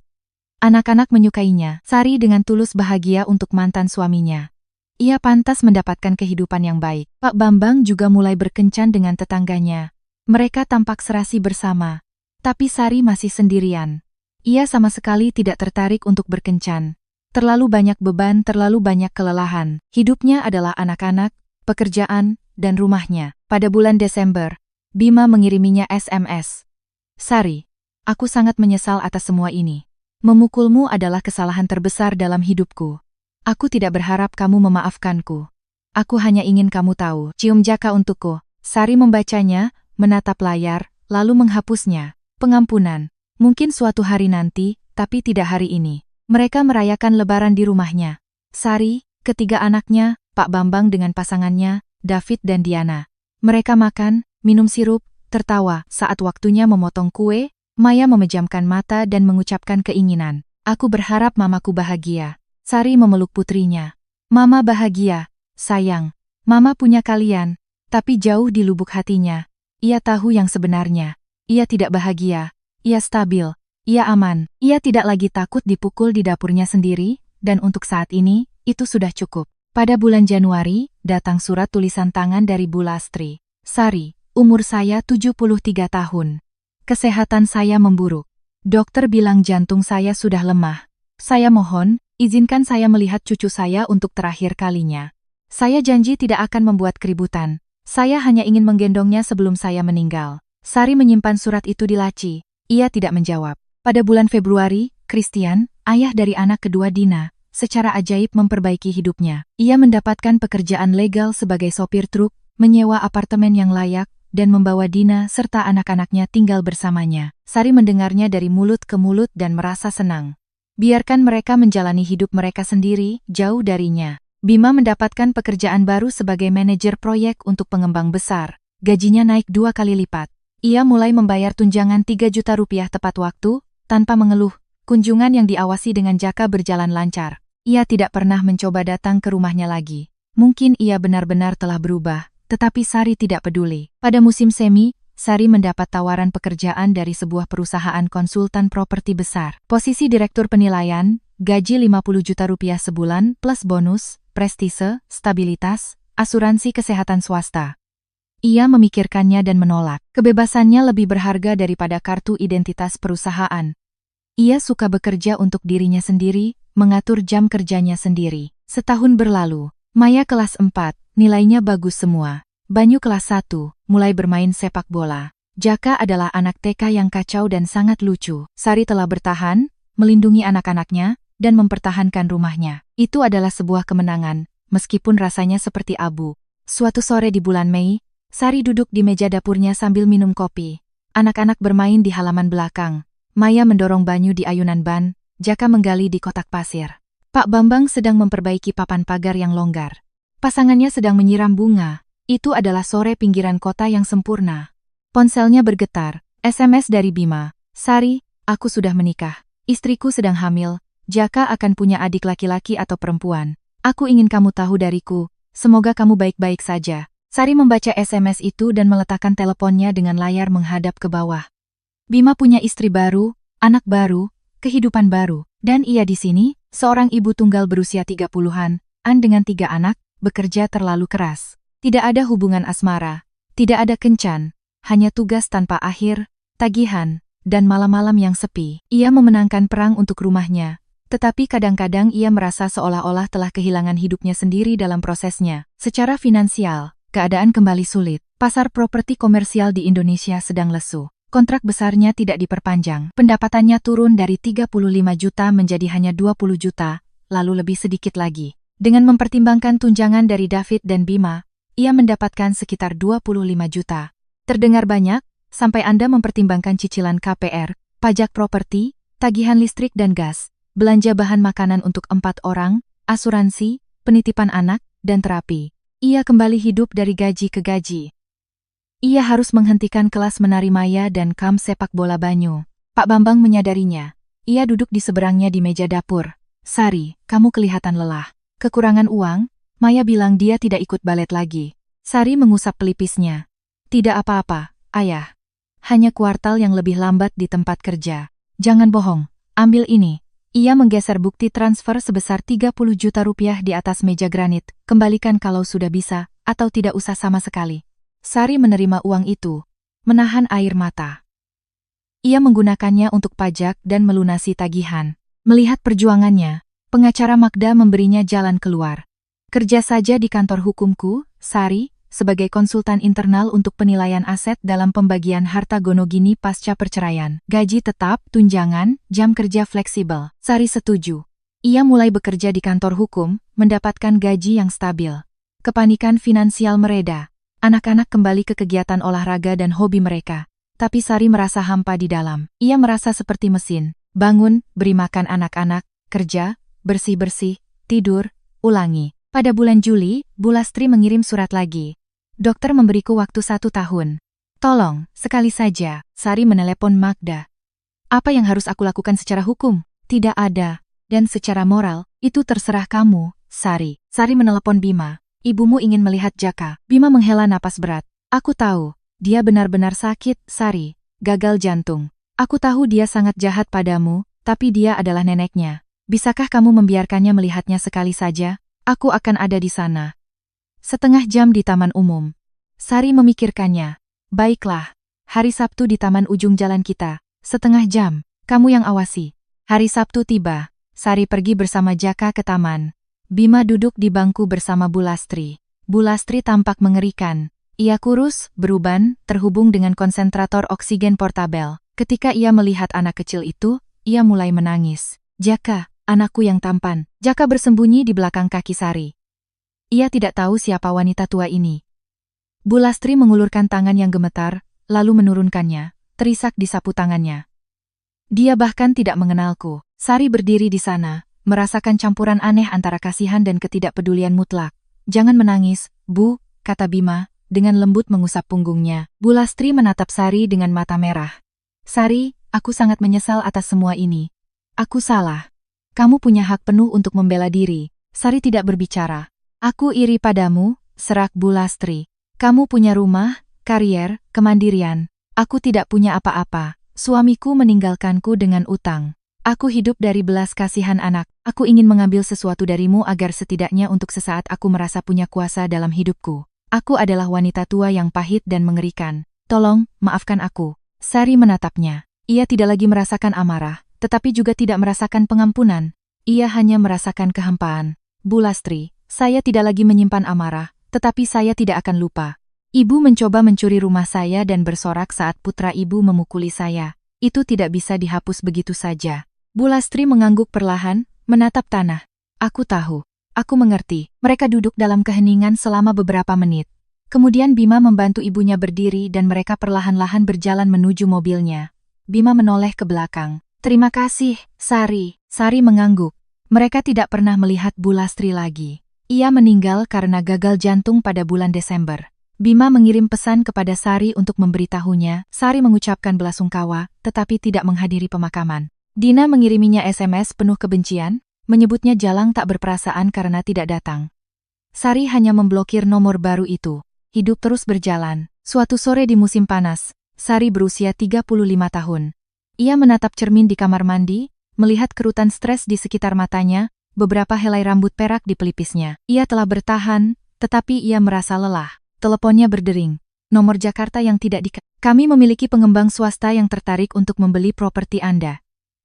S1: Anak-anak menyukainya. Sari dengan tulus bahagia untuk mantan suaminya. Ia pantas mendapatkan kehidupan yang baik. Pak Bambang juga mulai berkencan dengan tetangganya. Mereka tampak serasi bersama. Tapi Sari masih sendirian. Ia sama sekali tidak tertarik untuk berkencan. Terlalu banyak beban, terlalu banyak kelelahan. Hidupnya adalah anak-anak, pekerjaan, dan rumahnya. Pada bulan Desember, Bima mengiriminya SMS. Sari, aku sangat menyesal atas semua ini. Memukulmu adalah kesalahan terbesar dalam hidupku. Aku tidak berharap kamu memaafkanku. Aku hanya ingin kamu tahu. Cium Jaka untukku. Sari membacanya, menatap layar, lalu menghapusnya. Pengampunan. Mungkin suatu hari nanti, tapi tidak hari ini. Mereka merayakan lebaran di rumahnya. Sari, ketiga anaknya, Pak Bambang dengan pasangannya, David dan Diana. Mereka makan, minum sirup, tertawa. Saat waktunya memotong kue, Maya memejamkan mata dan mengucapkan keinginan. Aku berharap mamaku bahagia. Sari memeluk putrinya. Mama bahagia, sayang. Mama punya kalian. Tapi jauh di lubuk hatinya, ia tahu yang sebenarnya. Ia tidak bahagia. Ia stabil. Ia aman. Ia tidak lagi takut dipukul di dapurnya sendiri, dan untuk saat ini, itu sudah cukup. Pada bulan Januari, datang surat tulisan tangan dari Bu Lastri. Sari, umur saya 73 tahun. Kesehatan saya memburuk. Dokter bilang jantung saya sudah lemah. Saya mohon, izinkan saya melihat cucu saya untuk terakhir kalinya. Saya janji tidak akan membuat keributan. Saya hanya ingin menggendongnya sebelum saya meninggal. Sari menyimpan surat itu di laci. Ia tidak menjawab. Pada bulan Februari, Christian, ayah dari anak kedua Dina, secara ajaib memperbaiki hidupnya. Ia mendapatkan pekerjaan legal sebagai sopir truk, menyewa apartemen yang layak, dan membawa Dina serta anak-anaknya tinggal bersamanya. Sari mendengarnya dari mulut ke mulut dan merasa senang. Biarkan mereka menjalani hidup mereka sendiri, jauh darinya. Bima mendapatkan pekerjaan baru sebagai manajer proyek untuk pengembang besar. Gajinya naik 2 kali lipat. Ia mulai membayar tunjangan 3 juta rupiah tepat waktu, tanpa mengeluh. Kunjungan yang diawasi dengan Jaka berjalan lancar. Ia tidak pernah mencoba datang ke rumahnya lagi. Mungkin ia benar-benar telah berubah. Tetapi Sari tidak peduli. Pada musim semi, Sari mendapat tawaran pekerjaan dari sebuah perusahaan konsultan properti besar. Posisi direktur penilaian, gaji 50 juta rupiah sebulan plus bonus, prestise, stabilitas, asuransi kesehatan swasta. Ia memikirkannya dan menolak. Kebebasannya lebih berharga daripada kartu identitas perusahaan. Ia suka bekerja untuk dirinya sendiri, mengatur jam kerjanya sendiri. Setahun berlalu, Maya kelas 4. Nilainya bagus semua. Banyu kelas 1, mulai bermain sepak bola. Jaka adalah anak TK yang kacau dan sangat lucu. Sari telah bertahan, melindungi anak-anaknya, dan mempertahankan rumahnya. Itu adalah sebuah kemenangan, meskipun rasanya seperti abu. Suatu sore di bulan Mei, Sari duduk di meja dapurnya sambil minum kopi. Anak-anak bermain di halaman belakang. Maya mendorong Banyu di ayunan ban, Jaka menggali di kotak pasir. Pak Bambang sedang memperbaiki papan pagar yang longgar. Pasangannya sedang menyiram bunga. Itu adalah sore pinggiran kota yang sempurna. Ponselnya bergetar. SMS dari Bima. Sari, aku sudah menikah. Istriku sedang hamil, Jaka akan punya adik laki-laki atau perempuan. Aku ingin kamu tahu dariku, semoga kamu baik-baik saja. Sari membaca SMS itu dan meletakkan teleponnya dengan layar menghadap ke bawah. Bima punya istri baru, anak baru, kehidupan baru, dan ia di sini, seorang ibu tunggal berusia 30-an, dengan 3 anak, bekerja terlalu keras. Tidak ada hubungan asmara, tidak ada kencan, hanya tugas tanpa akhir, tagihan, dan malam-malam yang sepi. Ia memenangkan perang untuk rumahnya, tetapi kadang-kadang ia merasa seolah-olah telah kehilangan hidupnya sendiri dalam prosesnya. Secara finansial, keadaan kembali sulit. Pasar properti komersial di Indonesia sedang lesu. Kontrak besarnya tidak diperpanjang. Pendapatannya turun dari 35 juta menjadi hanya 20 juta, lalu lebih sedikit lagi. Dengan mempertimbangkan tunjangan dari David dan Bima, ia mendapatkan sekitar 25 juta. Terdengar banyak, sampai Anda mempertimbangkan cicilan KPR, pajak properti, tagihan listrik dan gas, belanja bahan makanan untuk 4 orang, asuransi, penitipan anak, dan terapi. Ia kembali hidup dari gaji ke gaji. Ia harus menghentikan kelas menari maya dan kamp sepak bola banyu. Pak Bambang menyadarinya. Ia duduk di seberangnya di meja dapur. Sari, kamu kelihatan lelah. Kekurangan uang? Maya bilang dia tidak ikut balet lagi. Sari mengusap pelipisnya. Tidak apa-apa, ayah. Hanya kuartal yang lebih lambat di tempat kerja. Jangan bohong, ambil ini. Ia menggeser bukti transfer sebesar 30 juta rupiah di atas meja granit. Kembalikan kalau sudah bisa, atau tidak usah sama sekali. Sari menerima uang itu, menahan air mata. Ia menggunakannya untuk pajak dan melunasi tagihan. Melihat perjuangannya, pengacara Magda memberinya jalan keluar. Kerja saja di kantor hukumku, Sari, sebagai konsultan internal untuk penilaian aset dalam pembagian harta Gonogini pasca perceraian. Gaji tetap, tunjangan, jam kerja fleksibel. Sari setuju. Ia mulai bekerja di kantor hukum, mendapatkan gaji yang stabil. Kepanikan finansial mereda. Anak-anak kembali ke kegiatan olahraga dan hobi mereka. Tapi Sari merasa hampa di dalam. Ia merasa seperti mesin. Bangun, beri makan anak-anak, kerja, bersih-bersih, tidur, ulangi. Pada bulan Juli, Bu Lastri mengirim surat lagi. Dokter memberiku waktu 1 tahun. Tolong, sekali saja. Sari menelepon Magda. Apa yang harus aku lakukan secara hukum? Tidak ada. Dan secara moral, itu terserah kamu, Sari. Sari menelepon Bima. Ibumu ingin melihat Jaka. Bima menghela napas berat. Aku tahu, dia benar-benar sakit, Sari. Gagal jantung. Aku tahu dia sangat jahat padamu, tapi dia adalah neneknya. Bisakah kamu membiarkannya melihatnya sekali saja? Aku akan ada di sana. Setengah jam di taman umum. Sari memikirkannya. Baiklah. Hari Sabtu di taman ujung jalan kita. Setengah jam. Kamu yang awasi. Hari Sabtu tiba. Sari pergi bersama Jaka ke taman. Bima duduk di bangku bersama Bu Lastri. Bu Lastri tampak mengerikan. Ia kurus, beruban, terhubung dengan konsentrator oksigen portabel. Ketika ia melihat anak kecil itu, ia mulai menangis. Jaka, anakku yang tampan. Jaka bersembunyi di belakang kaki Sari. Ia tidak tahu siapa wanita tua ini. Bu Lastri mengulurkan tangan yang gemetar, lalu menurunkannya, terisak di sapu tangannya. Dia bahkan tidak mengenalku. Sari berdiri di sana, merasakan campuran aneh antara kasihan dan ketidakpedulian mutlak. Jangan menangis, Bu, kata Bima, dengan lembut mengusap punggungnya. Bu Lastri menatap Sari dengan mata merah. Sari, aku sangat menyesal atas semua ini. Aku salah. Kamu punya hak penuh untuk membela diri. Sari tidak berbicara. Aku iri padamu, serak Bu Lastri. Kamu punya rumah, karier, kemandirian. Aku tidak punya apa-apa. Suamiku meninggalkanku dengan utang. Aku hidup dari belas kasihan anak. Aku ingin mengambil sesuatu darimu agar setidaknya untuk sesaat aku merasa punya kuasa dalam hidupku. Aku adalah wanita tua yang pahit dan mengerikan. Tolong, maafkan aku. Sari menatapnya. Ia tidak lagi merasakan amarah, tetapi juga tidak merasakan pengampunan. Ia hanya merasakan kehampaan. Bu Lastri, saya tidak lagi menyimpan amarah, tetapi saya tidak akan lupa. Ibu mencoba mencuri rumah saya dan bersorak saat putra ibu memukuli saya. Itu tidak bisa dihapus begitu saja. Bu Lastri mengangguk perlahan, menatap tanah. Aku tahu. Aku mengerti. Mereka duduk dalam keheningan selama beberapa menit. Kemudian Bima membantu ibunya berdiri dan mereka perlahan-lahan berjalan menuju mobilnya. Bima menoleh ke belakang. Terima kasih, Sari. Sari mengangguk. Mereka tidak pernah melihat Bu Lastri lagi. Ia meninggal karena gagal jantung pada bulan Desember. Bima mengirim pesan kepada Sari untuk memberitahunya. Sari mengucapkan belasungkawa, tetapi tidak menghadiri pemakaman. Dina mengiriminya SMS penuh kebencian, menyebutnya jalang tak berperasaan karena tidak datang. Sari hanya memblokir nomor baru itu. Hidup terus berjalan. Suatu sore di musim panas, Sari berusia 35 tahun. Ia menatap cermin di kamar mandi, melihat kerutan stres di sekitar matanya, beberapa helai rambut perak di pelipisnya. Ia telah bertahan, tetapi ia merasa lelah. Teleponnya berdering. Nomor Jakarta yang tidak Kami memiliki pengembang swasta yang tertarik untuk membeli properti Anda.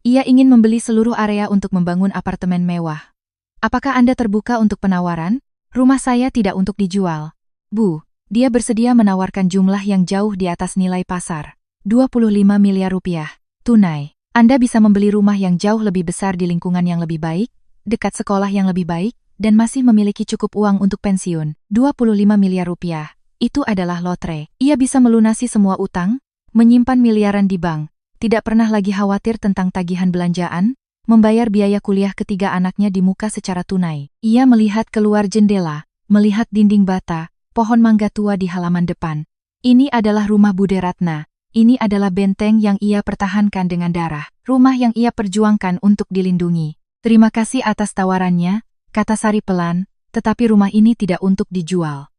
S1: Ia ingin membeli seluruh area untuk membangun apartemen mewah. Apakah Anda terbuka untuk penawaran? Rumah saya tidak untuk dijual. Bu, dia bersedia menawarkan jumlah yang jauh di atas nilai pasar. 25 miliar rupiah. Tunai. Anda bisa membeli rumah yang jauh lebih besar di lingkungan yang lebih baik, dekat sekolah yang lebih baik, dan masih memiliki cukup uang untuk pensiun. 25 miliar rupiah. Itu adalah lotre. Ia bisa melunasi semua utang, menyimpan miliaran di bank. Tidak pernah lagi khawatir tentang tagihan belanjaan, membayar biaya kuliah ketiga anaknya di muka secara tunai. Ia melihat keluar jendela, melihat dinding bata, pohon mangga tua di halaman depan. Ini adalah rumah Bude Ratna. Ini adalah benteng yang ia pertahankan dengan darah. Rumah yang ia perjuangkan untuk dilindungi. Terima kasih atas tawarannya, kata Sari pelan, tetapi rumah ini tidak untuk dijual.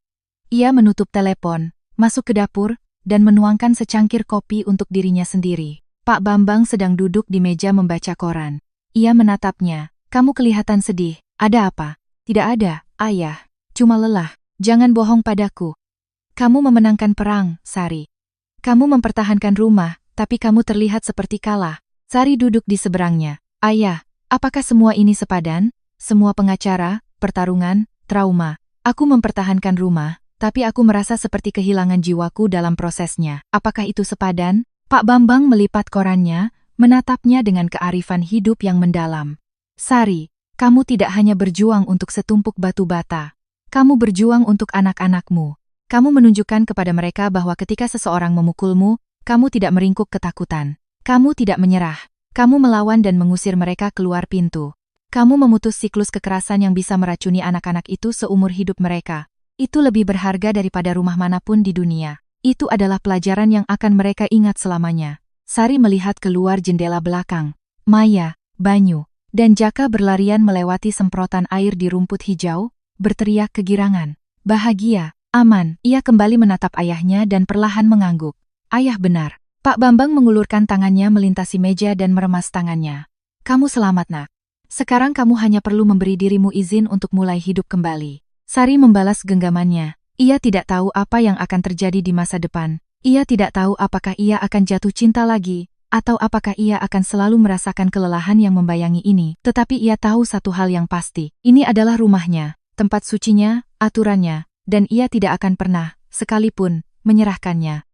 S1: Ia menutup telepon, masuk ke dapur, dan menuangkan secangkir kopi untuk dirinya sendiri. Pak Bambang sedang duduk di meja membaca koran. Ia menatapnya. Kamu kelihatan sedih. Ada apa? Tidak ada, ayah. Cuma lelah. Jangan bohong padaku. Kamu memenangkan perang, Sari. Kamu mempertahankan rumah, tapi kamu terlihat seperti kalah. Sari duduk di seberangnya. Ayah, apakah semua ini sepadan? Semua pengacara, pertarungan, trauma. Aku mempertahankan rumah, tapi aku merasa seperti kehilangan jiwaku dalam prosesnya. Apakah itu sepadan? Pak Bambang melipat korannya, menatapnya dengan kearifan hidup yang mendalam. Sari, kamu tidak hanya berjuang untuk setumpuk batu bata. Kamu berjuang untuk anak-anakmu. Kamu menunjukkan kepada mereka bahwa ketika seseorang memukulmu, kamu tidak meringkuk ketakutan. Kamu tidak menyerah. Kamu melawan dan mengusir mereka keluar pintu. Kamu memutus siklus kekerasan yang bisa meracuni anak-anak itu seumur hidup mereka. Itu lebih berharga daripada rumah manapun di dunia. Itu adalah pelajaran yang akan mereka ingat selamanya. Sari melihat keluar jendela belakang. Maya, Banyu, dan Jaka berlarian melewati semprotan air di rumput hijau, berteriak kegirangan. Bahagia, aman. Ia kembali menatap ayahnya dan perlahan mengangguk. Ayah benar. Pak Bambang mengulurkan tangannya melintasi meja dan meremas tangannya. Kamu selamat, nak. Sekarang kamu hanya perlu memberi dirimu izin untuk mulai hidup kembali. Sari membalas genggamannya. Ia tidak tahu apa yang akan terjadi di masa depan. Ia tidak tahu apakah ia akan jatuh cinta lagi, atau apakah ia akan selalu merasakan kelelahan yang membayangi ini. Tetapi ia tahu satu hal yang pasti. Ini adalah rumahnya, tempat sucinya, aturannya, dan ia tidak akan pernah, sekalipun, menyerahkannya.